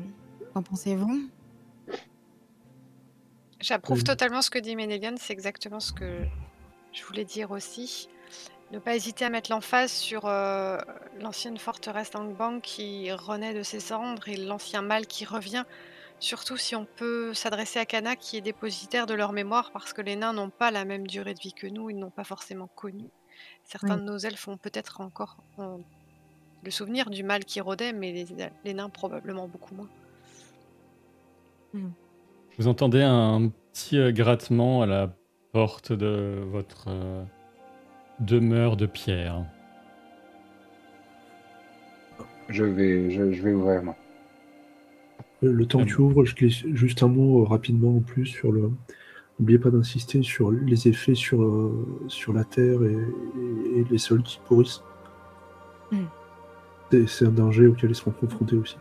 qu'en pensez-vous? J'approuve totalement ce que dit Ménélion, c'est exactement ce que je voulais dire aussi. Ne pas hésiter à mettre l'emphase sur l'ancienne forteresse d'Angbang qui renaît de ses cendres et l'ancien mal qui revient. Surtout si on peut s'adresser à Kana qui est dépositaire de leur mémoire, parce que les nains n'ont pas la même durée de vie que nous, ils n'ont pas forcément connu. Certains de nos elfes ont peut-être encore le souvenir du mal qui rôdait, mais les nains probablement beaucoup moins. Vous entendez un petit grattement à la porte de votre demeure de pierre. Je vais ouvrir moi. Le temps que tu ouvres, je glisse juste un mot rapidement en plus sur le. N'oubliez pas d'insister sur les effets sur la terre et les sols qui pourrissent. C'est un danger auquel ils seront confrontés aussi.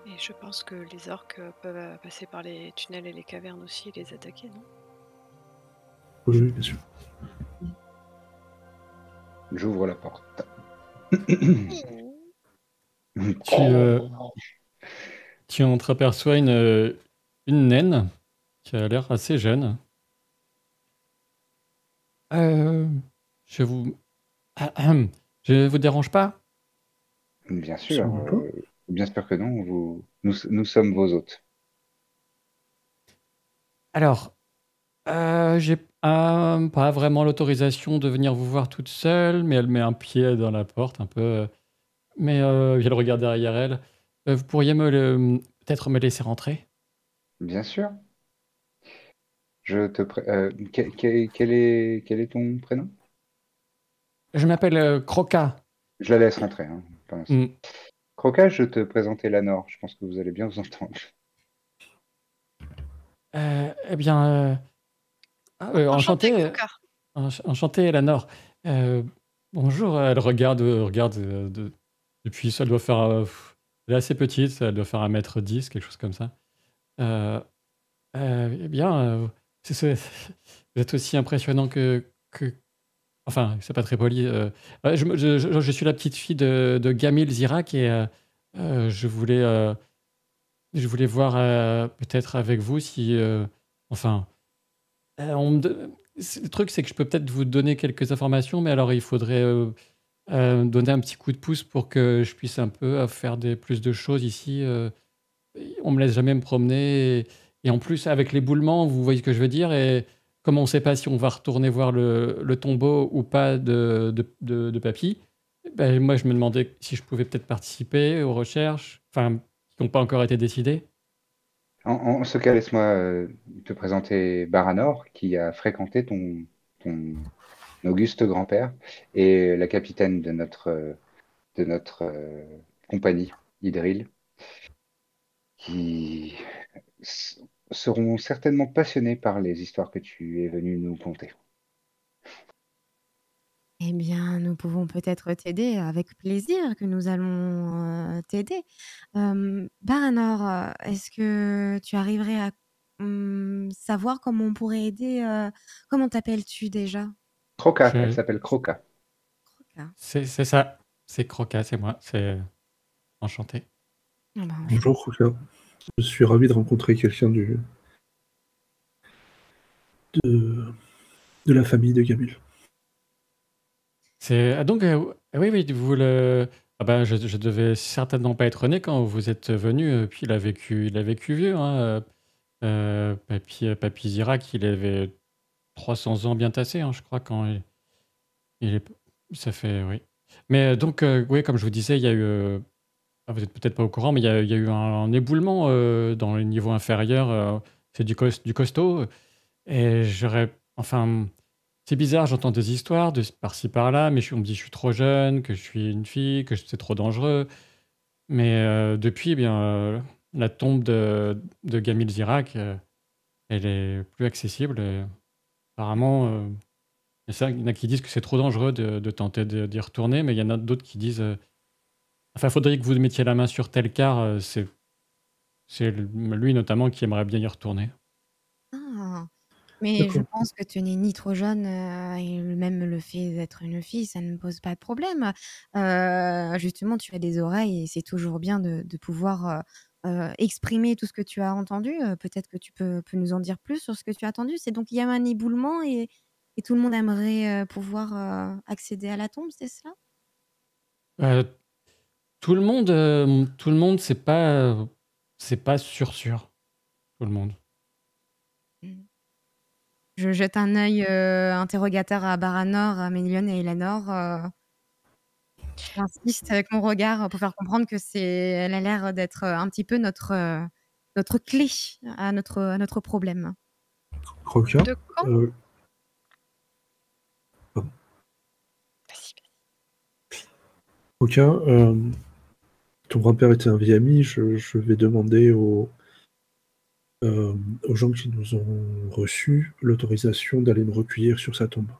Et je pense que les orques peuvent passer par les tunnels et les cavernes aussi et les attaquer, non? Oui, bien sûr. J'ouvre la porte. Tu entreaperçois une naine qui a l'air assez jeune. Je vous dérange pas? Bien sûr que non. Nous sommes vos hôtes. Alors, j'ai pas vraiment l'autorisation de venir vous voir toute seule, mais elle met un pied dans la porte un peu. Mais elle regarde derrière elle. Vous pourriez peut-être me laisser rentrer? Bien sûr. quel est ton prénom? Je m'appelle Croca. Je la laisse rentrer, hein, pour l'instant. Hmm. Croca, je te présente Elanor. Je pense que vous allez bien vous entendre. Eh bien, Enchanté, enchanté, Croca. enchanté, Eleanor. Bonjour, elle regarde depuis, ça doit faire, elle est assez petite, elle doit faire 1,10 m, quelque chose comme ça. Euh, eh bien, vous êtes aussi impressionnant que enfin, c'est pas très poli. Je suis la petite fille de Gamil Zirak et je voulais voir peut-être avec vous si, enfin, on me de- le truc, c'est que je peux peut-être vous donner quelques informations, mais alors il faudrait donner un petit coup de pouce pour que je puisse un peu faire plus de choses ici. On me laisse jamais me promener. Et en plus, avec l'éboulement, vous voyez ce que je veux dire. Et comme on ne sait pas si on va retourner voir le tombeau ou pas de papy, ben, moi, je me demandais si je pouvais peut-être participer aux recherches, enfin, qui n'ont pas encore été décidées. En ce cas, laisse-moi te présenter Baranor, qui a fréquenté ton auguste grand-père et la capitaine de notre compagnie, Idril, qui s- seront certainement passionnés par les histoires que tu es venu nous conter. Eh bien, nous pouvons peut-être t'aider avec plaisir que nous allons t'aider. Baranor, est-ce que tu arriverais à savoir comment on pourrait aider comment t'appelles-tu déjà? Croca, elle Je- s'appelle Croca. Croca. c'est ça, c'est Croca, c'est moi, c'est enchanté. Ah bah, Bonjour, Croca. Je suis ravi de rencontrer quelqu'un de, de la famille de Gamil. Donc, oui, oui, ah ben, je devais certainement pas être né quand vous êtes venu. Puis il a vécu vieux, hein. Papy Zirac, il avait 300 ans bien tassé, hein, je crois, quand il est. Ça fait, oui. Mais donc, oui, comme je vous disais, il y a eu. Vous êtes peut-être pas au courant, mais il y a eu un éboulement dans les niveaux inférieurs. C'est du costaud. Et j'aurais. Enfin. C'est bizarre, j'entends des histoires de par-ci par-là, mais on me dit que je suis trop jeune, que je suis une fille, que c'est trop dangereux. Mais depuis, eh bien, la tombe de Gamil Zirak, elle est plus accessible. Et apparemment, il y en a qui disent que c'est trop dangereux de tenter d'y retourner, mais il y en a d'autres qui disent enfin, il faudrait que vous mettiez la main sur tel car. C'est lui notamment qui aimerait bien y retourner. Ah! Mais je D'accord. pense que tu n'es ni trop jeune, et même le fait d'être une fille, ça ne pose pas de problème. Justement, tu as des oreilles et c'est toujours bien de pouvoir, exprimer tout ce que tu as entendu. Peut-être que tu peux nous en dire plus sur ce que tu as entendu? C'est donc il y a un éboulement et tout le monde aimerait, pouvoir, accéder à la tombe, c'est cela? Euh, tout le monde, c'est pas sûr. Tout le monde. Mmh. Je jette un œil, interrogateur à Baranor, à Mélione et Eleanor, j'insiste avec mon regard pour faire comprendre que elle a l'air d'être, un petit peu notre clé à notre problème. Croca, De quand? pardon. Vas-y, Croca, ton grand-père était un vieil ami. Je vais demander aux gens qui nous ont reçus l'autorisation d'aller me recueillir sur sa tombe.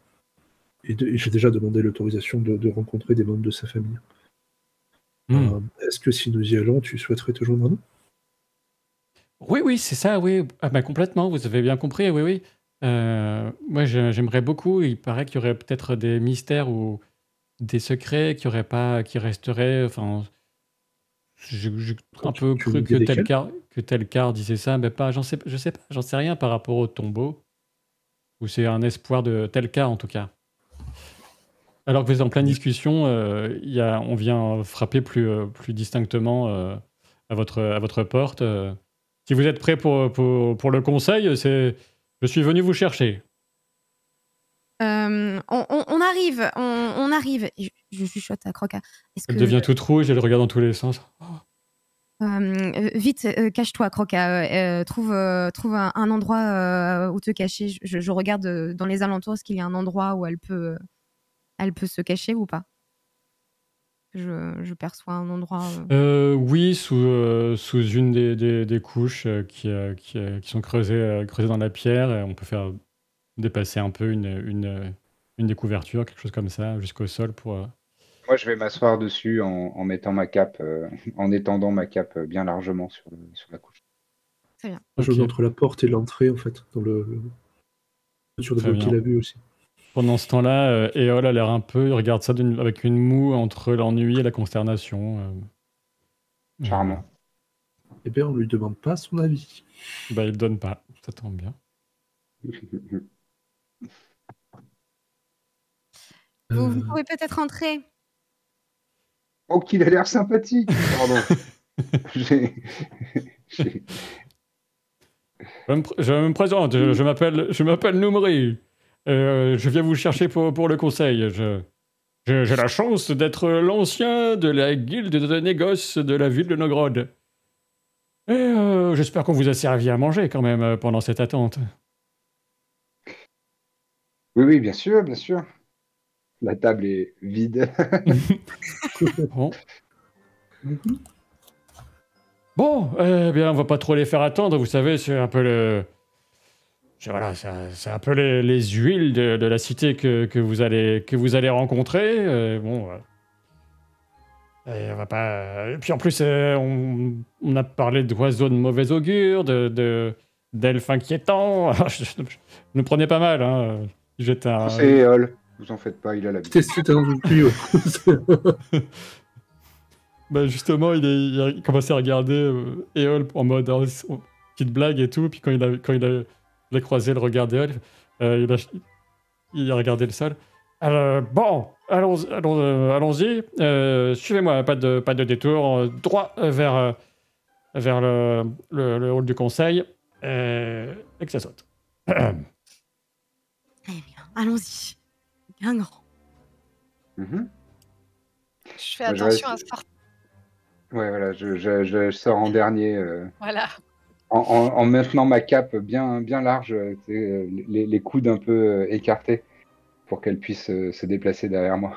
Et j'ai déjà demandé l'autorisation de rencontrer des membres de sa famille. Hmm. Est-ce que si nous y allons, tu souhaiterais te joindre à nous? Oui, oui, c'est ça, oui. Ah bah, complètement, vous avez bien compris, oui, oui. Moi, j'aimerais beaucoup. Il paraît qu'il y aurait peut-être des mystères ou des secrets qui resteraient. Enfin, j'ai un peu Tu as une cru idée desquels? que tel quart disait ça, mais pas. Je sais pas, j'en sais rien par rapport au tombeau. Ou c'est un espoir de tel cas en tout cas. Alors que vous êtes en pleine discussion, on vient frapper plus distinctement à votre porte. Si vous êtes prêt pour le conseil, je suis venu vous chercher. On arrive, on arrive. Et je chuchote à Croca. Est-ce Elle que devient toute rouge, elle regarde dans tous les sens. Oh, Vite, cache-toi, Croca. Trouve un endroit où te cacher. Je regarde dans les alentours, est-ce qu'il y a un endroit où elle peut se cacher ou pas? Je perçois un endroit. Oui, sous une des couches qui sont creusées dans la pierre. On peut faire dépasser un peu une des couvertures, quelque chose comme ça, jusqu'au sol pour. Moi, je vais m'asseoir dessus en mettant ma cape, en étendant ma cape bien largement sur la couche. Très bien. Je Ok. vais entre la porte et l'entrée, en fait, dans sur le Très bois qu'il bien. a vu aussi. Pendant ce temps-là, Éole a l'air un peu, il regarde ça avec une moue entre l'ennui et la consternation. Charmant. Eh bien, on lui demande pas son avis. Bah, il donne pas, ça tombe bien. Vous Euh, pouvez peut-être entrer. Oh, qu'il a l'air sympathique. Pardon. J'ai- j'ai- Je me présente, je m'appelle Noumri. Je viens vous chercher pour le conseil. J'ai la chance d'être l'ancien de la guilde de négoce de la ville de Nogrod. Et j'espère qu'on vous a servi à manger quand même pendant cette attente. Oui, oui, bien sûr, bien sûr. La table est vide. Bon. Bon, eh bien, on va pas trop les faire attendre. Vous savez, c'est un peu voilà, c'est un peu les huiles de la cité que vous allez rencontrer. Bon, et on va pas. Et puis en plus, on a parlé d'oiseaux de mauvais augure, d'elfes inquiétants. Je me prenais pas mal. Hein. J'étais un. C'est Éole. Vous en faites pas, il a l'habitude. C'était dans le tuyau. Bah justement, il commençait à regarder Éole en mode petite blague et tout. Puis il a croisé le regard d'Éole, il a regardé le sol. Bon, allons-y. Suivez-moi, pas de détour. Droit vers le hall du conseil. Et que ça saute. Très bien. Allons-y. Bien grand. Mhm. Je fais Moi, je attention à reste- sortir. Ouais, voilà, je sors en dernier. Voilà. En maintenant ma cape bien large, tu sais, les coudes un peu écartés pour qu'elle puisse se déplacer derrière moi.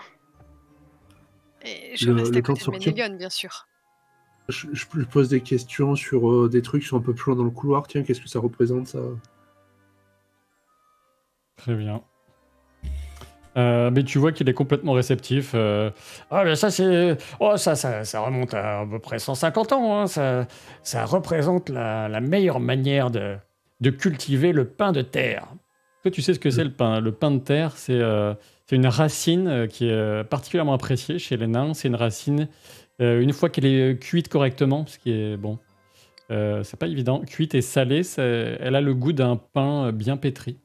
Et je reste à le temps de côté de sortir. Ménégon, bien sûr. Je pose des questions sur des trucs qui sont un peu plus loin dans le couloir. Tiens, qu'est-ce que ça représente, ça? Très bien. Mais tu vois qu'il est complètement réceptif. Ah, mais ça, c'est. Oh, ça remonte à peu près 150 ans. Hein. Ça représente la meilleure manière de cultiver le pain de terre. Toi, tu sais ce que c'est le pain. Le pain de terre, c'est une racine qui est particulièrement appréciée chez les nains. C'est une racine, une fois qu'elle est cuite correctement, ce qui est bon, c'est pas évident. Cuite et salée, elle a le goût d'un pain bien pétri,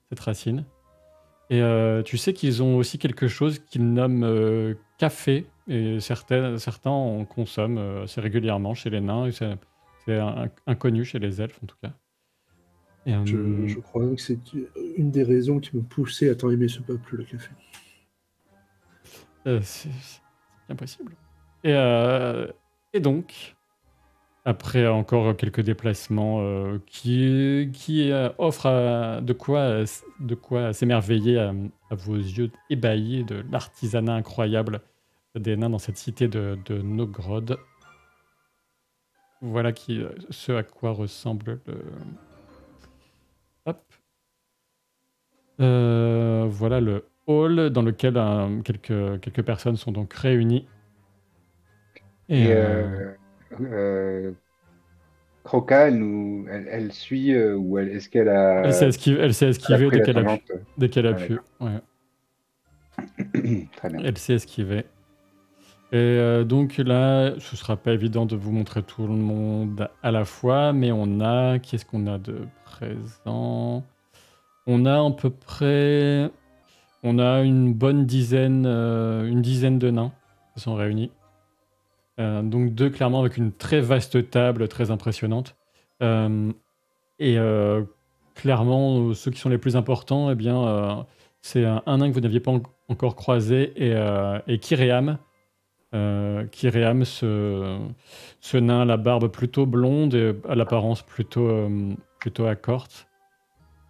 cette racine. Et tu sais qu'ils ont aussi quelque chose qu'ils nomment café, et certains en consomment assez régulièrement chez les nains, et c'est inconnu chez les elfes en tout cas. Et, Je crois que c'est une des raisons qui me poussait à tant aimer ce peuple, le café. c'est bien possible. Et donc, après encore quelques déplacements qui offrent de quoi s'émerveiller à vos yeux ébahis de l'artisanat incroyable des nains dans cette cité de Nogrod. Voilà ce à quoi ressemble le... Hop. Voilà le hall dans lequel quelques personnes sont donc réunies. Et Croca, elle suit ou est-ce qu'elle a, elle s'est esquivée pris dès la qu'elle a tangente pu. Dès qu'elle a Ah, pu. Ouais. Très bien. Elle s'est esquivée. Et donc là, ce sera pas évident de vous montrer tout le monde à la fois, mais qu'est-ce qu'on a de présent? On a à peu près, on a une dizaine de nains qui sont réunis. Donc deux clairement avec une très vaste table, très impressionnante. Et clairement, ceux qui sont les plus importants, eh bien, c'est un nain que vous n'aviez pas encore croisé et Kiréam. Kyréam, ce nain à la barbe plutôt blonde et à l'apparence plutôt accorte.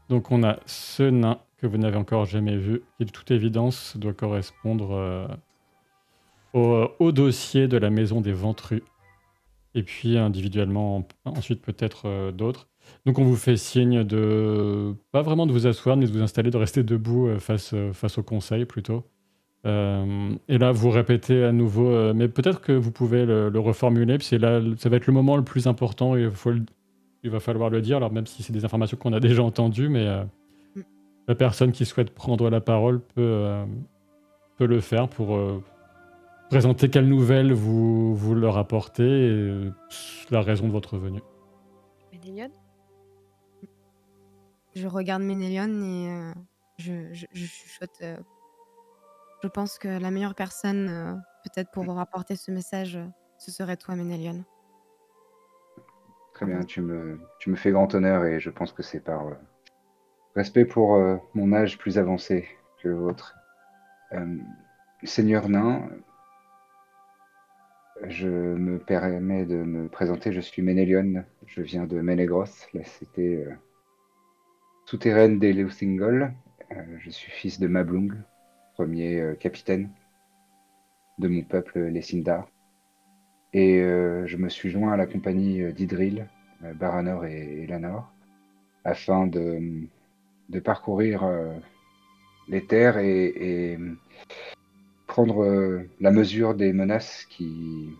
Donc on a ce nain que vous n'avez encore jamais vu, qui de toute évidence doit correspondre au dossier de la maison des Ventrus. Et puis individuellement, ensuite peut-être d'autres. Donc on vous fait signe de, pas vraiment de vous asseoir, mais de vous installer, de rester debout face au conseil plutôt. Et là, vous répétez à nouveau, mais peut-être que vous pouvez le reformuler, puis c'est là, ça va être le moment le plus important, et il va falloir le dire, alors même si c'est des informations qu'on a déjà entendues, mais Mm. la personne qui souhaite prendre la parole peut le faire pour présenter quelles nouvelles vous leur apportez et la raison de votre venue. Ménélion? Je regarde Ménélion et je chuchote. Je pense que la meilleure personne, peut-être pour vous rapporter ce message, ce serait toi, Ménélion. Très bien, Pardon. tu me fais grand honneur et je pense que c'est par respect pour mon âge plus avancé que le vôtre. Seigneur Nain, je me permets de me présenter, je suis Ménélion, je viens de Ménégros, la cité souterraine des Leusingol. Je suis fils de Mablung, premier capitaine de mon peuple, les Sindar. Et je me suis joint à la compagnie d'Idril, Baranor et Elanor, afin de parcourir les terres et prendre la mesure des menaces qui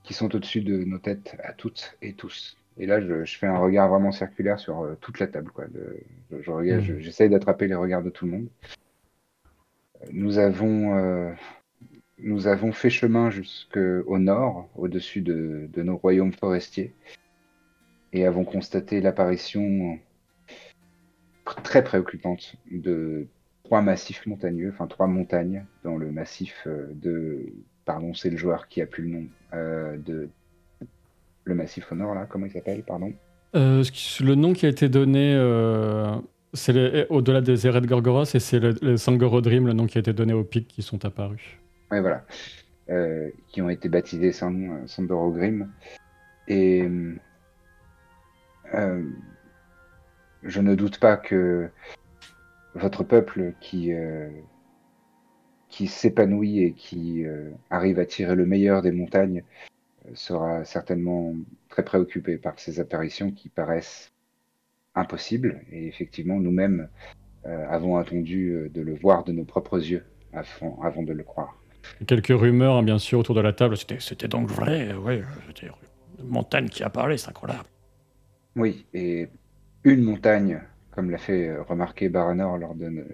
sont au-dessus de nos têtes à toutes et tous. Et là, je fais un regard vraiment circulaire sur toute la table, quoi. J'essaye d'attraper les regards de tout le monde. Nous avons fait chemin jusqu'au nord, au-dessus de nos royaumes forestiers, et avons constaté l'apparition très préoccupante de 3 massifs montagneux, enfin 3 montagnes dans le massif pardon, c'est le joueur qui a plus le nom, de le massif au nord, là, comment il s'appelle, pardon? Le nom qui a été donné, c'est au-delà des Eret Gorgoros, et c'est le Sangorodrim, le nom qui a été donné aux pics qui sont apparus. Ouais, voilà. Qui ont été baptisés Sanborogrim. Et je ne doute pas que votre peuple qui s'épanouit et qui arrive à tirer le meilleur des montagnes sera certainement très préoccupé par ces apparitions qui paraissent impossibles. Et effectivement, nous-mêmes avons attendu de le voir de nos propres yeux avant de le croire. Quelques rumeurs, hein, bien sûr, autour de la table. C'était donc vrai, ouais, c'était une montagne qui apparaît, c'est incroyable. Oui, et une montagne, comme l'a fait remarquer Baranor lors de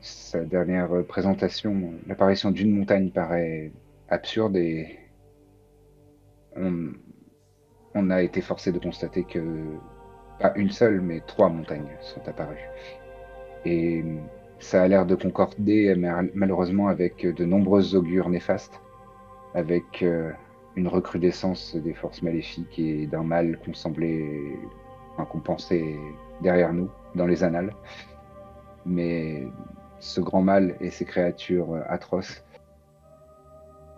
sa dernière présentation, l'apparition d'une montagne paraît absurde et on a été forcé de constater que pas une seule, mais 3 montagnes sont apparues. Et ça a l'air de concorder malheureusement avec de nombreuses augures néfastes, avec une recrudescence des forces maléfiques et d'un mal qu'on pensait derrière nous, dans les annales. Mais ce grand mal et ces créatures atroces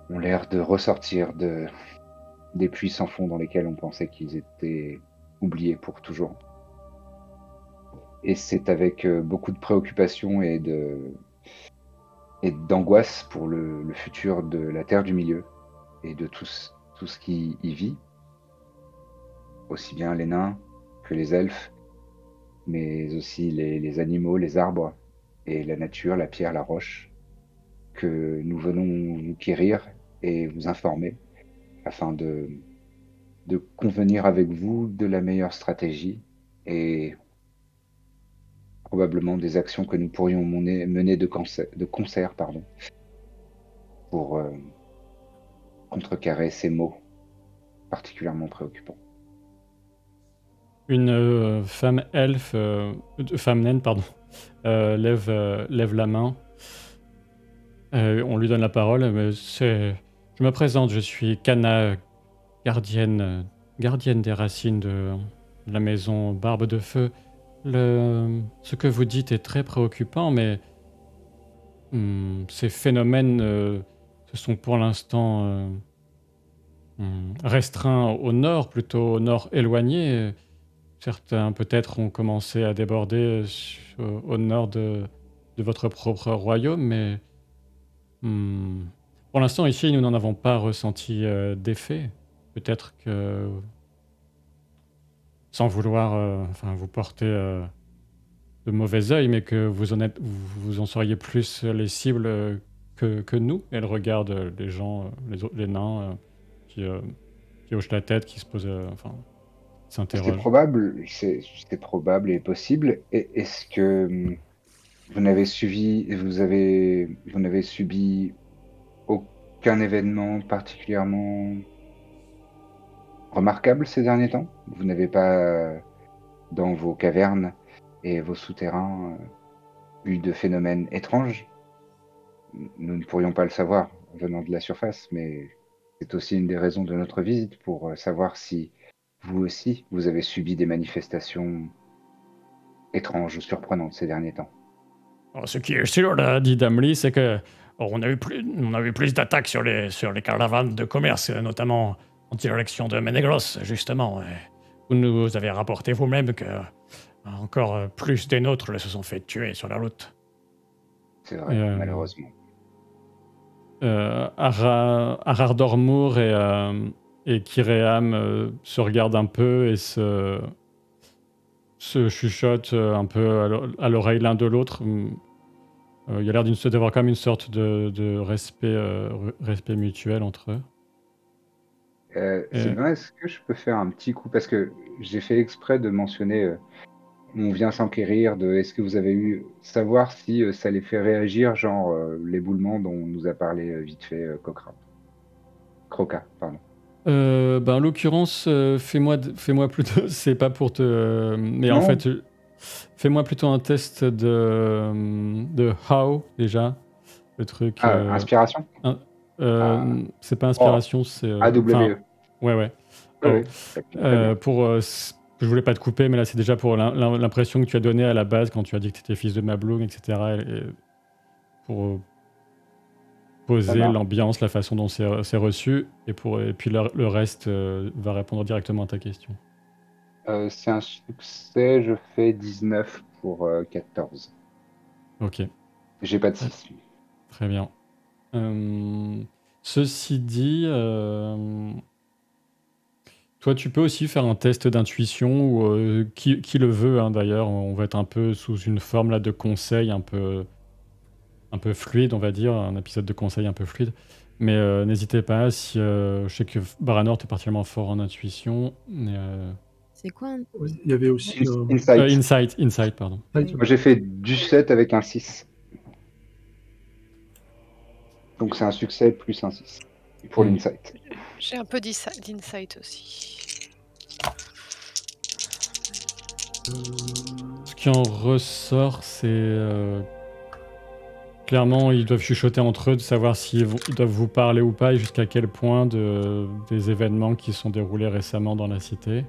ont l'air de ressortir des puits sans fond dans lesquels on pensait qu'ils étaient oubliés pour toujours. Et c'est avec beaucoup de préoccupation et d'angoisse pour le futur de la Terre du Milieu et de tout ce qui y vit, aussi bien les nains que les elfes, mais aussi les animaux, les arbres et la nature, la pierre, la roche, que nous venons vous quérir et vous informer afin de convenir avec vous de la meilleure stratégie et probablement des actions que nous pourrions mener de concert pour contrecarrer ces maux particulièrement préoccupants. Une femme elfe, femme naine, pardon, lève la main. On lui donne la parole. Mais je me présente, je suis Kana, gardienne des racines de la maison Barbe de Feu. Ce que vous dites est très préoccupant, mais ces phénomènes se sont pour l'instant restreints au nord, plutôt au nord éloigné. Certains peut-être ont commencé à déborder au nord de votre propre royaume, mais pour l'instant ici nous n'en avons pas ressenti d'effet. Peut-être que, sans vouloir vous porter de mauvais œil, mais que vous en seriez plus les cibles que nous. Elle regarde les gens, les nains qui hochent la tête, qui se posent, C'est s'interrogent. probable, c'est probable et possible. Et est-ce que vous n'avez subi aucun événement particulièrement remarquable ces derniers temps? Vous n'avez pas, dans vos cavernes et vos souterrains, eu de phénomènes étranges? Nous ne pourrions pas le savoir venant de la surface, mais c'est aussi une des raisons de notre visite pour savoir si vous aussi, vous avez subi des manifestations étranges ou surprenantes ces derniers temps. Ce qui est sûr, dit Damli, c'est que on a eu plus d'attaques sur les caravanes de commerce, notamment en direction de Ménégros, justement. Vous nous avez rapporté vous-même que encore plus des nôtres se sont fait tuer sur la route. C'est vrai, malheureusement. Arardormour et Kiréam se regardent un peu et se chuchotent un peu à l'oreille l'un de l'autre. Il y a l'air d'avoir quand même une sorte de respect mutuel entre eux. Sylvain, est-ce que je peux faire un petit coup? Parce que j'ai fait exprès de mentionner on vient s'enquérir de est-ce que vous avez eu savoir si ça les fait réagir, genre l'éboulement dont nous a parlé vite fait Croca, pardon. En l'occurrence, fais-moi plutôt. C'est pas pour te. Mais Non. en fait, fais-moi plutôt un test de how déjà. Le truc. Inspiration? C'est pas inspiration, c'est. AWE. Ouais. Ouais, Je voulais pas te couper, mais là c'est déjà pour l'impression que tu as donnée à la base quand tu as dit que tu étais fils de Mabloum, etc. Et pour poser l'ambiance, la façon dont c'est reçu, et puis le reste va répondre directement à ta question. C'est un succès, je fais 19 pour 14. Ok. J'ai pas de 6. Très bien. Ceci dit, toi tu peux aussi faire un test d'intuition, ou qui le veut d'ailleurs, on va être un peu sous une forme là de conseil un peu fluide, on va dire, un épisode de conseil un peu fluide. Mais n'hésitez pas, si je sais que Baranor est particulièrement fort en intuition. Mais, c'est quoi oui, il y avait aussi Insight, pardon. Moi j'ai fait du 7 avec un 6. Donc c'est un succès plus un 6 pour l'insight. J'ai un peu d'insight aussi. Ce qui en ressort, c'est clairement, ils doivent chuchoter entre eux de savoir s'ils doivent vous parler ou pas et jusqu'à quel point des événements qui sont déroulés récemment dans la cité.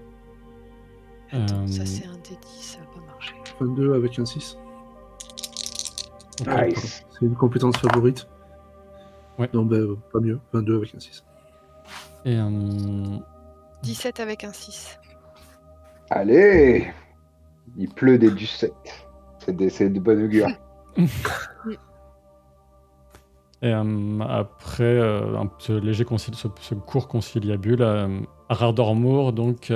Attends, ça c'est un D10, ça va pas marcher. 22 avec un 6. Okay. Nice. C'est une compétence favorite. Ouais. Non, pas mieux. 22 avec un 6. Et 17 avec un 6. Allez! Il pleut des du 7. C'est de bonne augure. Et après ce léger ce court conciliabule, Arardormour, donc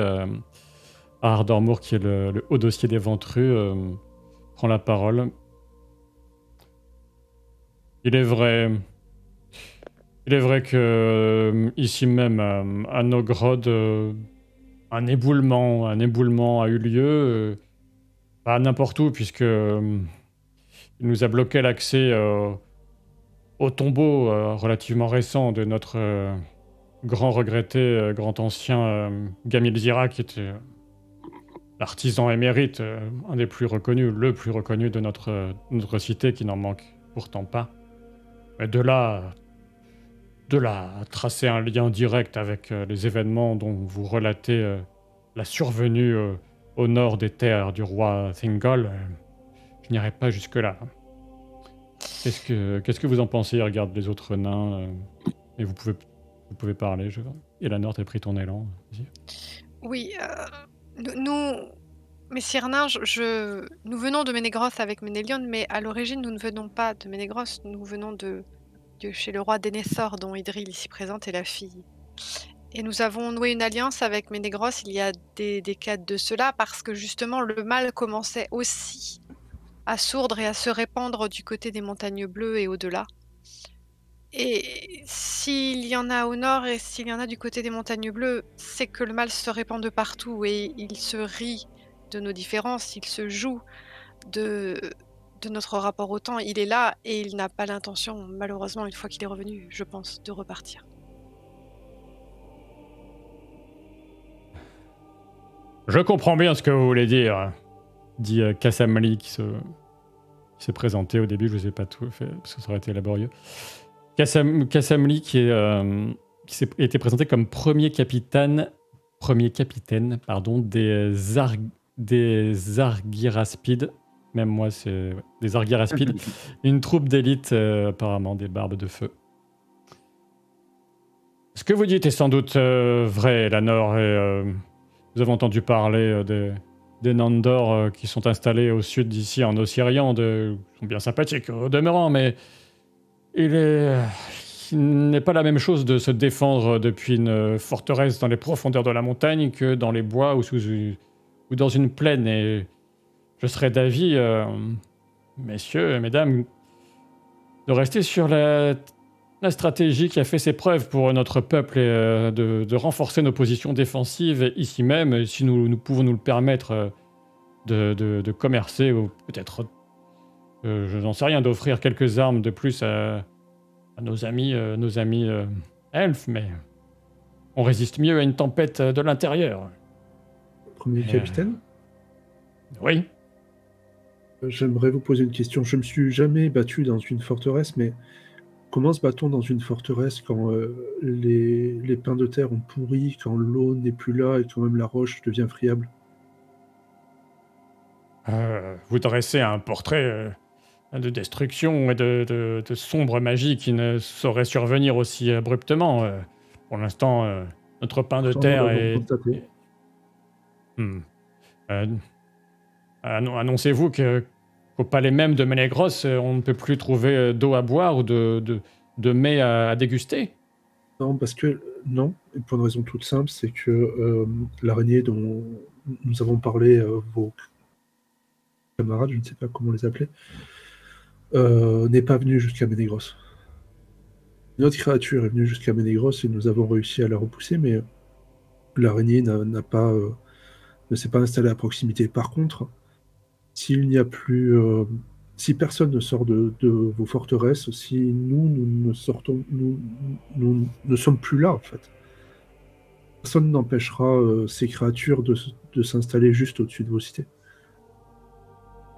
Arardormour qui est le haut dossier des Ventrus, prend la parole. Il est vrai que ici même à Nogrod, un éboulement a eu lieu, pas n'importe où, puisque il nous a bloqué l'accès au tombeau relativement récent de notre grand regretté, grand ancien Gamil Zira, qui était l'artisan émérite, un des plus reconnus, le plus reconnu de notre cité, qui n'en manque pourtant pas. Mais de là à tracer un lien direct avec les événements dont vous relatez la survenue au nord des terres du roi Thingol, je n'irai pas jusque-là. Qu'est-ce que vous en pensez? Regarde les autres nains. Et vous pouvez parler. Elanor, t'as pris ton élan. Vas-y. Oui, nous, messire nain, nous venons de Ménégros avec Ménélion, mais à l'origine, nous ne venons pas de Ménégros, nous venons de chez le roi Dénethor, dont Idril, ici présente, est la fille. Et nous avons noué une alliance avec Ménégros il y a des décades de cela, parce que justement, le mal commençait aussi à sourdre et à se répandre du côté des montagnes bleues et au-delà. Et s'il y en a au nord et s'il y en a du côté des montagnes bleues, c'est que le mal se répand de partout et il se rit de nos différences, il se joue de notre rapport au temps. Il est là et il n'a pas l'intention, malheureusement, une fois qu'il est revenu, je pense, de repartir. Je comprends bien ce que vous voulez dire, dit Kassamli qui s'est présenté au début. Je ne vous ai pas tout fait parce que ça aurait été laborieux. Kassamli qui s'est été présenté comme premier capitaine des Argyraspides. Même moi, c'est des Argyraspides. Une troupe d'élite, apparemment, des Barbes de Feu. Ce que vous dites est sans doute vrai, Elanor, et nous avons entendu parler des Nandor qui sont installés au sud d'ici, en Ossirian, sont bien sympathiques au demeurant, mais il n'est pas la même chose de se défendre depuis une forteresse dans les profondeurs de la montagne que dans les bois ou dans une plaine. Et je serais d'avis, messieurs, mesdames, de rester sur la stratégie qui a fait ses preuves pour notre peuple et de renforcer nos positions défensives ici même, si nous pouvons nous le permettre, de commercer ou peut-être, je n'en sais rien, d'offrir quelques armes de plus à nos amis elfes, mais on résiste mieux à une tempête de l'intérieur. Premier capitaine? Oui. J'aimerais vous poser une question. Je me suis jamais battu dans une forteresse, mais comment se bat-on dans une forteresse quand les pains de terre ont pourri, quand l'eau n'est plus là et quand même la roche devient friable? Vous dressez un portrait de destruction et de sombre magie qui ne saurait survenir aussi abruptement. Pour l'instant, notre pain de terre est... Annoncez-vous qu'au palais même de Ménégros, on ne peut plus trouver d'eau à boire ou de mets à déguster? Non, non, et pour une raison toute simple, c'est que l'araignée dont nous avons parlé, vos camarades, je ne sais pas comment les appeler, n'est pas venue jusqu'à Ménégros. Une autre créature est venue jusqu'à Ménégros et nous avons réussi à la repousser, mais l'araignée ne s'est pas installée à proximité. Par contre, s'il n'y a plus... si personne ne sort de vos forteresses, si nous ne sommes plus là, en fait. Personne n'empêchera ces créatures de s'installer juste au-dessus de vos cités.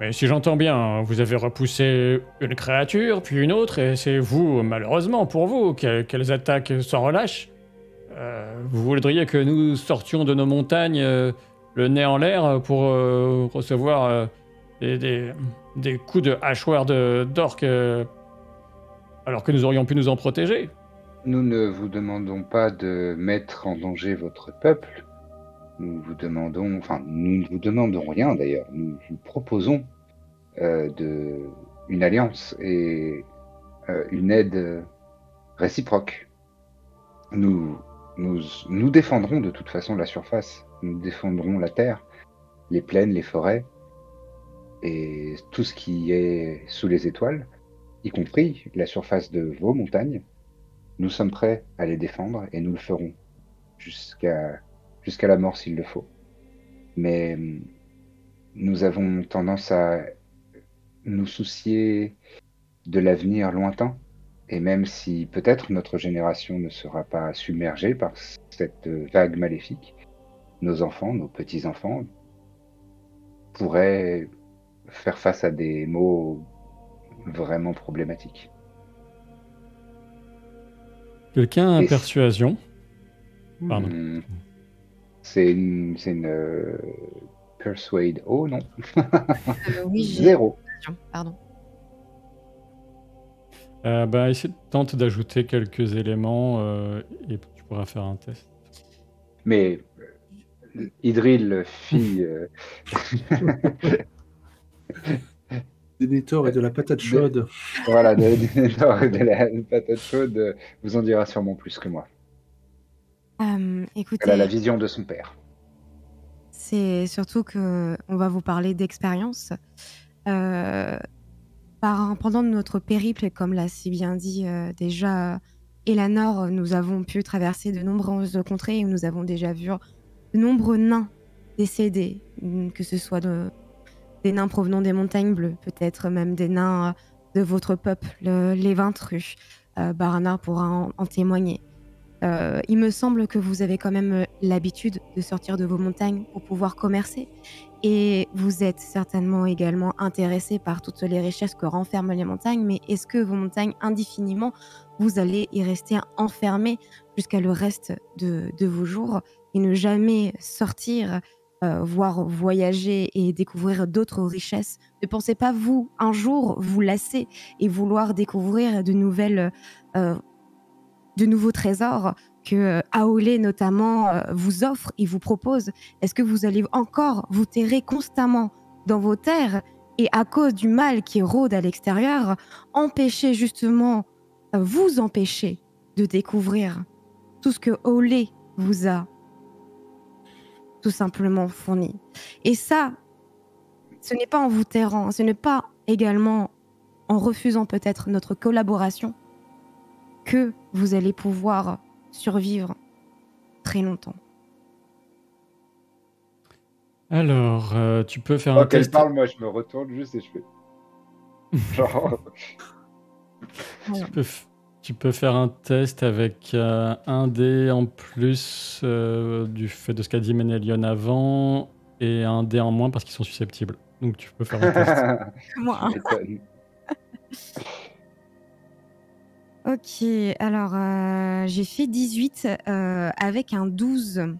Mais si j'entends bien, vous avez repoussé une créature, puis une autre, et c'est vous, malheureusement pour vous, qu'elles attaquent sans relâche. Vous voudriez que nous sortions de nos montagnes le nez en l'air pour recevoir des coups de hachoir d'orques alors que nous aurions pu nous en protéger? Nous ne vous demandons pas de mettre en danger votre peuple. Nous ne vous demandons rien d'ailleurs. Nous vous proposons une alliance et une aide réciproque. Nous défendrons de toute façon la surface. Nous défendrons la terre, les plaines, les forêts et tout ce qui est sous les étoiles, y compris la surface de vos montagnes. Nous sommes prêts à les défendre et nous le ferons jusqu'à la mort s'il le faut. Mais nous avons tendance à nous soucier de l'avenir lointain, et même si peut-être notre génération ne sera pas submergée par cette vague maléfique, nos enfants, nos petits-enfants pourraient faire face à des maux vraiment problématiques. Quelqu'un a persuasion? Pardon. C'est une persuade. Oh non. Oui, j'ai... Zéro. Pardon. Tente d'ajouter quelques éléments et tu pourras faire un test. Mais Idril, fille... Des Nétor et de la patate chaude. Voilà, de la patate chaude vous en dira sûrement plus que moi. Elle a la Écoutez, vision de son père. c'est surtout que on va vous parler d'expérience. Pendant notre périple, et comme l'a si bien dit déjà Elanor, nous avons pu traverser de nombreuses contrées où nous avons déjà vu de nombreux nains décédés, que ce soit des nains provenant des montagnes bleues, peut-être même des nains de votre peuple, les Vintrus. Baranar pourra en témoigner. Il me semble que vous avez quand même l'habitude de sortir de vos montagnes pour pouvoir commercer. Et vous êtes certainement également intéressé par toutes les richesses que renferment les montagnes, mais est-ce que vos montagnes, indéfiniment, vous allez y rester enfermés jusqu'à le reste de vos jours et ne jamais sortir, voire voyager et découvrir d'autres richesses? Ne pensez pas, vous, un jour, vous lasser et vouloir découvrir de nouveaux trésors que Aolé notamment vous offre et vous propose? Est-ce que vous allez encore vous terrer constamment dans vos terres et à cause du mal qui rôde à l'extérieur, vous empêcher de découvrir tout ce que Aolé vous a tout simplement fourni? Et ça, ce n'est pas en vous terrant, ce n'est pas également en refusant peut-être notre collaboration que vous allez pouvoir survivre très longtemps. Alors, tu peux faire un Quand elle test. parle, moi je me retourne juste et je fais... Genre... Tu peux faire un test avec un dé en plus du fait de ce qu'a dit Ménélion avant et un dé en moins parce qu'ils sont susceptibles. Donc tu peux faire un test. Moi. Tu m'étonnes. Ok, alors j'ai fait 18 avec un 12.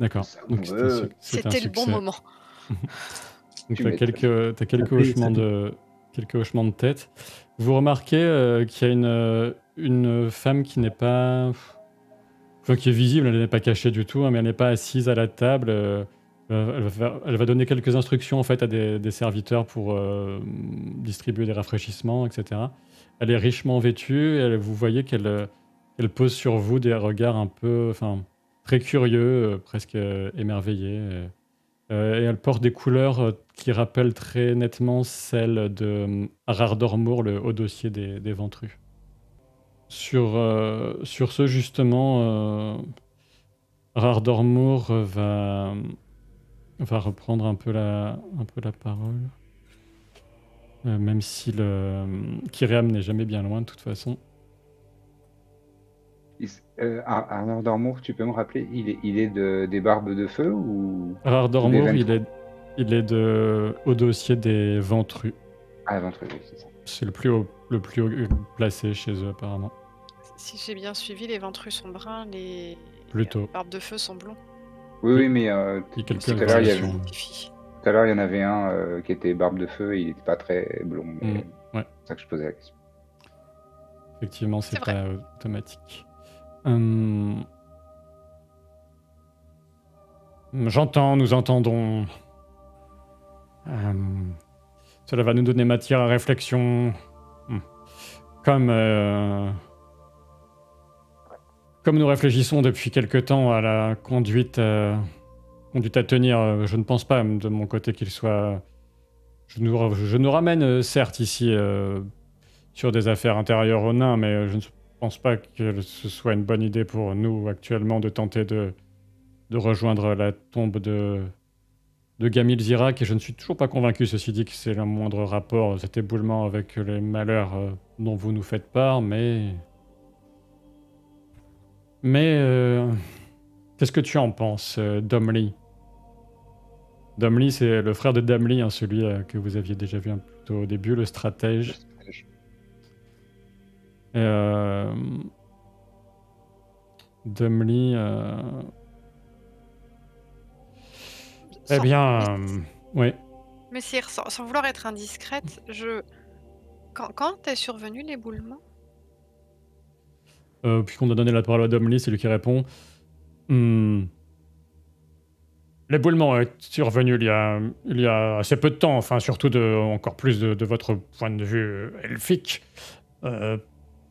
D'accord. Ça Donc veut. c'est un C'était le bon succès. moment. Donc Tu t'as m'étonnes. quelques Après, hochements de tête. Vous remarquez qu'il y a une femme qui n'est pas... Enfin, qui est visible, elle n'est pas cachée du tout, hein, mais elle n'est pas assise à la table. Elle va donner quelques instructions en fait à des serviteurs pour distribuer des rafraîchissements, etc. Elle est richement vêtue et vous voyez qu'elle pose sur vous des regards un peu, enfin, très curieux, presque émerveillés. Et elle porte des couleurs qui rappellent très nettement celles de Rardormour, le haut dossier des Ventrus. Sur ce, justement, Rardormour va reprendre un peu la parole. Même si Kyriam n'est jamais bien loin, de toute façon. Arnaud d'Ormour, tu peux me rappeler, il est des Barbes de Feu ou... Rardormour, Ou des il est au dossier des Ventrus. Ah, Ventrus, oui, c'est ça. C'est le plus haut placé chez eux, apparemment. Si j'ai bien suivi, les Ventrus sont bruns, les Plutôt. Barbes de Feu sont blonds. Oui, mais Il y a quelques tout à l'heure, il y avait... variations. Tout à l'heure, il y en avait un qui était Barbe de Feu et il n'était pas très blond. Mais Ouais. c'est ça que je posais la question. Effectivement, c'est C'est pas automatique. J'entends, nous entendons. Cela va nous donner matière à réflexion. Comme nous réfléchissons depuis quelque temps à la conduite à tenir, je ne pense pas de mon côté qu'il soit... Je nous ramène certes ici sur des affaires intérieures aux nains, mais je ne pense pas que ce soit une bonne idée pour nous actuellement de tenter de rejoindre la tombe de Gamil Zirak, et je ne suis toujours pas convaincu, ceci dit, que c'est le moindre rapport, cet éboulement avec les malheurs dont vous nous faites part, mais qu'est-ce que tu en penses, Domli? Domli, c'est le frère de Damli, hein, celui que vous aviez déjà vu un peu plus tôt au début, le stratège. Domli... Eh bien, oui. Messire, sans vouloir être indiscrète, je Quand est survenu l'éboulement? Puis qu'on a donné la parole à Domly, c'est lui qui répond. Hmm. L'éboulement est survenu il y a assez peu de temps, enfin surtout encore plus de votre point de vue elfique. Euh,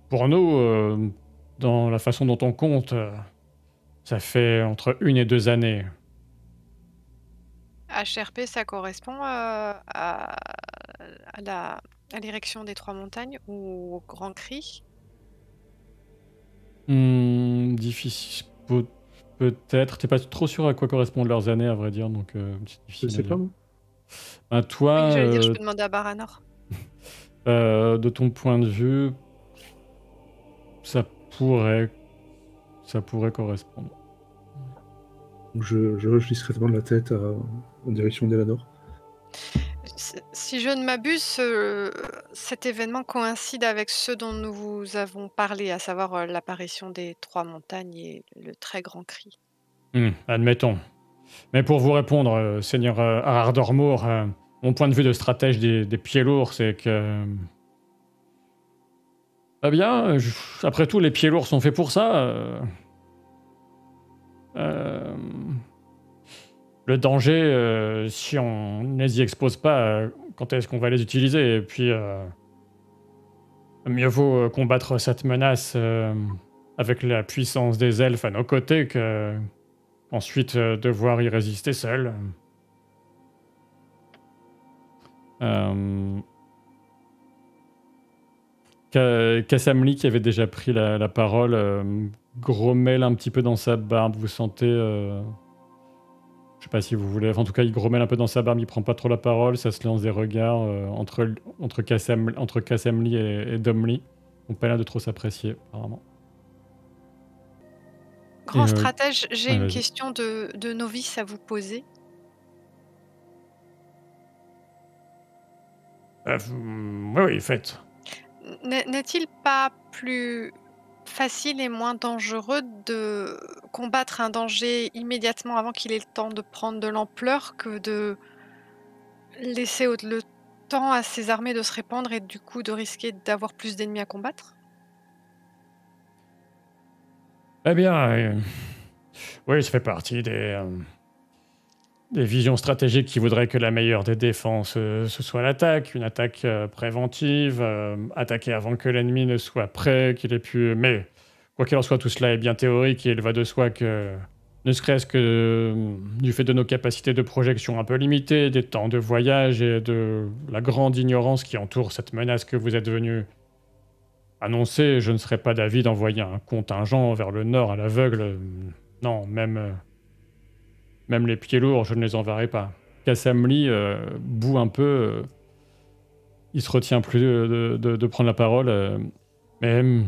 pour nous, dans la façon dont on compte, ça fait entre 1 et 2 années. HRP, ça correspond à l'érection des 3 montagnes ou au Grand Cri? Difficile, peut-être. T'es pas trop sûr à quoi correspondent leurs années, à vrai dire, donc c'est Je difficile à sais pas, dire. moi. Ben, toi, Oui, j'allais dire, je peux demander à Baranor. de ton point de vue, ça pourrait correspondre. Donc je hoche discrètement de la tête en direction d'Elanor. Si je ne m'abuse, cet événement coïncide avec ce dont nous vous avons parlé, à savoir, l'apparition des 3 montagnes et le très grand cri. Admettons. Mais pour vous répondre, Seigneur Ardormour, mon point de vue de stratège des pieds lourds, c'est que... Eh bien, après tout, les pieds lourds sont faits pour ça. Le danger, si on ne les y expose pas, quand est-ce qu'on va les utiliser? Et puis, mieux vaut combattre cette menace avec la puissance des elfes à nos côtés que ensuite devoir y résister seul. Kassamli, qui avait déjà pris la parole, grommelle un petit peu dans sa barbe. Vous sentez... je sais pas si vous voulez... En tout cas, il grommelle un peu dans sa barbe, il prend pas trop la parole, ça se lance des regards entre Kassamli et Domly. On pas l'air de trop s'apprécier, apparemment. Grand stratège, j'ai ouais, une vas-y. question de novice à vous poser. Oui, faites. N'est-il pas plus facile et moins dangereux de combattre un danger immédiatement avant qu'il ait le temps de prendre de l'ampleur que de laisser le temps à ces armées de se répandre et du coup de risquer d'avoir plus d'ennemis à combattre? Eh bien, oui, ça fait partie des visions stratégiques qui voudraient que la meilleure des défenses, ce soit l'attaque, une attaque préventive, attaquer avant que l'ennemi ne soit prêt, qu'il ait pu... Mais, quoi qu'il en soit, tout cela est bien théorique et il va de soi que, ne serait-ce que du fait de nos capacités de projection un peu limitées, des temps de voyage et de la grande ignorance qui entoure cette menace que vous êtes venu annoncer, je ne serais pas d'avis d'envoyer un contingent vers le nord à l'aveugle. Non, même les pieds lourds, je ne les enverrai pas. Kassamli bout un peu. Il se retient plus de prendre la parole. Mais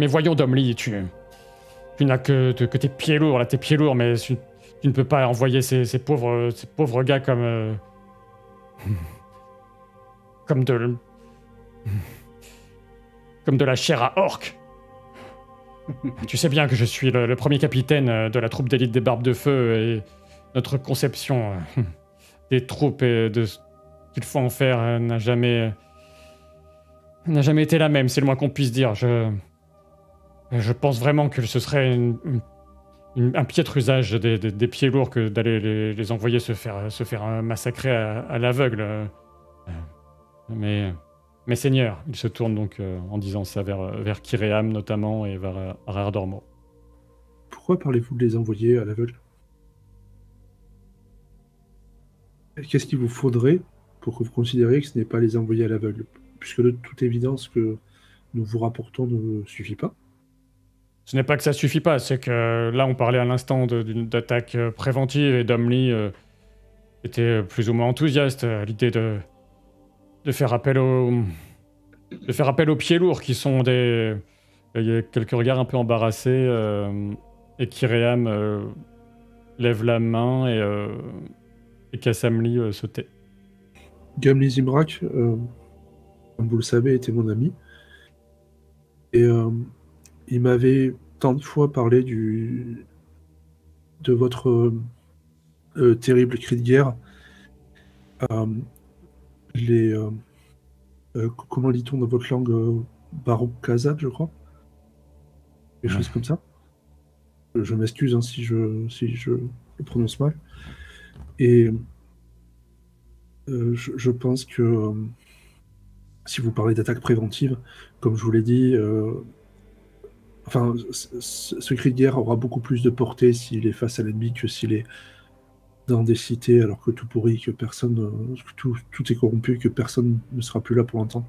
voyons, Domly, tu n'as que tes pieds lourds, là, tes pieds lourds, mais tu ne peux pas envoyer ces pauvres gars comme comme de la chair à orc. Tu sais bien que je suis le premier capitaine de la troupe d'élite des Barbes de Feu et notre conception des troupes et de ce qu'il faut en faire n'a jamais été la même, c'est le moins qu'on puisse dire. Je pense vraiment que ce serait un piètre usage des pieds lourds que d'aller les envoyer se faire massacrer à l'aveugle. Mais Seigneur, il se tourne donc en disant ça vers Kiréam notamment et vers Ardormour. Pourquoi parlez-vous de les envoyer à l'aveugle? Qu'est-ce qu'il vous faudrait pour que vous considériez que ce n'est pas les envoyer à l'aveugle? Puisque de toute évidence que nous vous rapportons ne suffit pas. Ce n'est pas que ça suffit pas, c'est que là on parlait à l'instant d'une attaque préventive et Domly était plus ou moins enthousiaste à l'idée de faire appel aux pieds lourds qui sont des... Il y a quelques regards un peu embarrassés et Kiréam lève la main et Kassamli se tait. Gamli Zimrak, comme vous le savez, était mon ami. Et il m'avait tant de fois parlé de votre terrible cri de guerre. Comment dit-on dans votre langue Baroque Kazakh, je crois? Quelque chose comme ça. Je m'excuse hein, si je le prononce mal. Et je pense que si vous parlez d'attaque préventive, comme je vous l'ai dit, enfin, ce cri de guerre aura beaucoup plus de portée s'il est face à l'ennemi que s'il est dans des cités alors que tout pourrit, que personne, que tout est corrompu, que personne ne sera plus là pour l'entendre.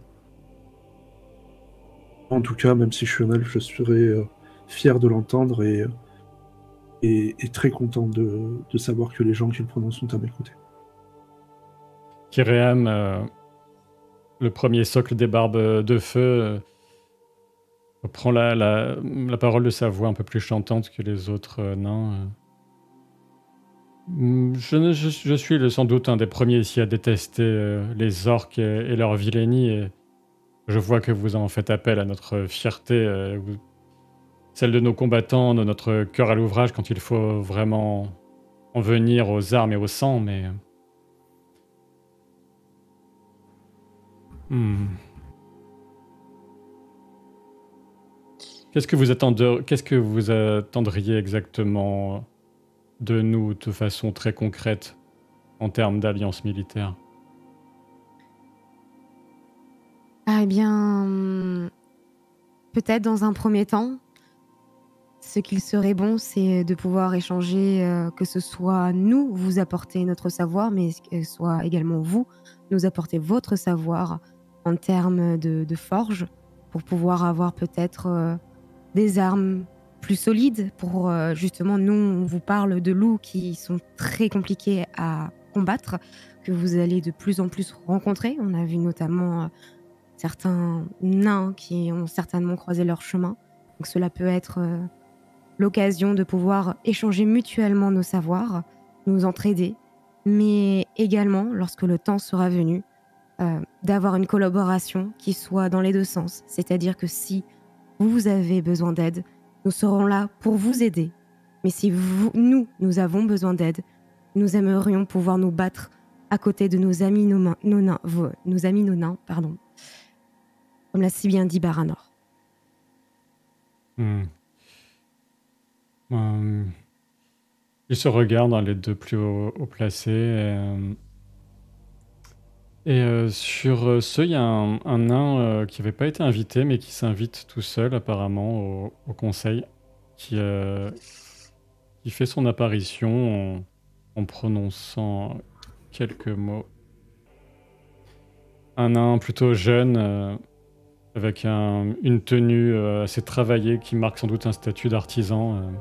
En tout cas, même si je suis un elfe, je serai fier de l'entendre et très content de savoir que les gens qui le prononcent sont à mes côtés. Kyriam, le premier socle des barbes de feu, prend la parole de sa voix un peu plus chantante que les autres nains. Je suis sans doute un des premiers ici à détester les orques et leur vilainie. Et je vois que vous en faites appel à notre fierté, celle de nos combattants, de notre cœur à l'ouvrage quand il faut vraiment en venir aux armes et au sang, mais... Qu'est-ce que vous attendriez exactement de nous de façon très concrète en termes d'alliance militaire? Ah, eh bien, peut-être dans un premier temps, ce qu'il serait bon, c'est de pouvoir échanger, que ce soit nous, vous apporter notre savoir, mais que ce soit également vous, nous apporter votre savoir en termes de forge, pour pouvoir avoir peut-être des armes plus solides. Pour justement, nous, on vous parle de loups qui sont très compliqués à combattre, que vous allez de plus en plus rencontrer. On a vu notamment certains nains qui ont certainement croisé leur chemin. Donc cela peut être l'occasion de pouvoir échanger mutuellement nos savoirs, nous entraider, mais également, lorsque le temps sera venu, d'avoir une collaboration qui soit dans les deux sens. C'est-à-dire que si vous avez besoin d'aide, nous serons là pour vous aider. Mais si nous avons besoin d'aide, nous aimerions pouvoir nous battre à côté de nos amis nos nains, pardon, comme l'a si bien dit Baranor. Ils se regardent, hein, les deux plus haut placés. Sur ceux, il y a un nain qui n'avait pas été invité, mais qui s'invite tout seul apparemment au conseil, qui fait son apparition en prononçant quelques mots. Un nain plutôt jeune, avec une tenue assez travaillée qui marque sans doute un statut d'artisan.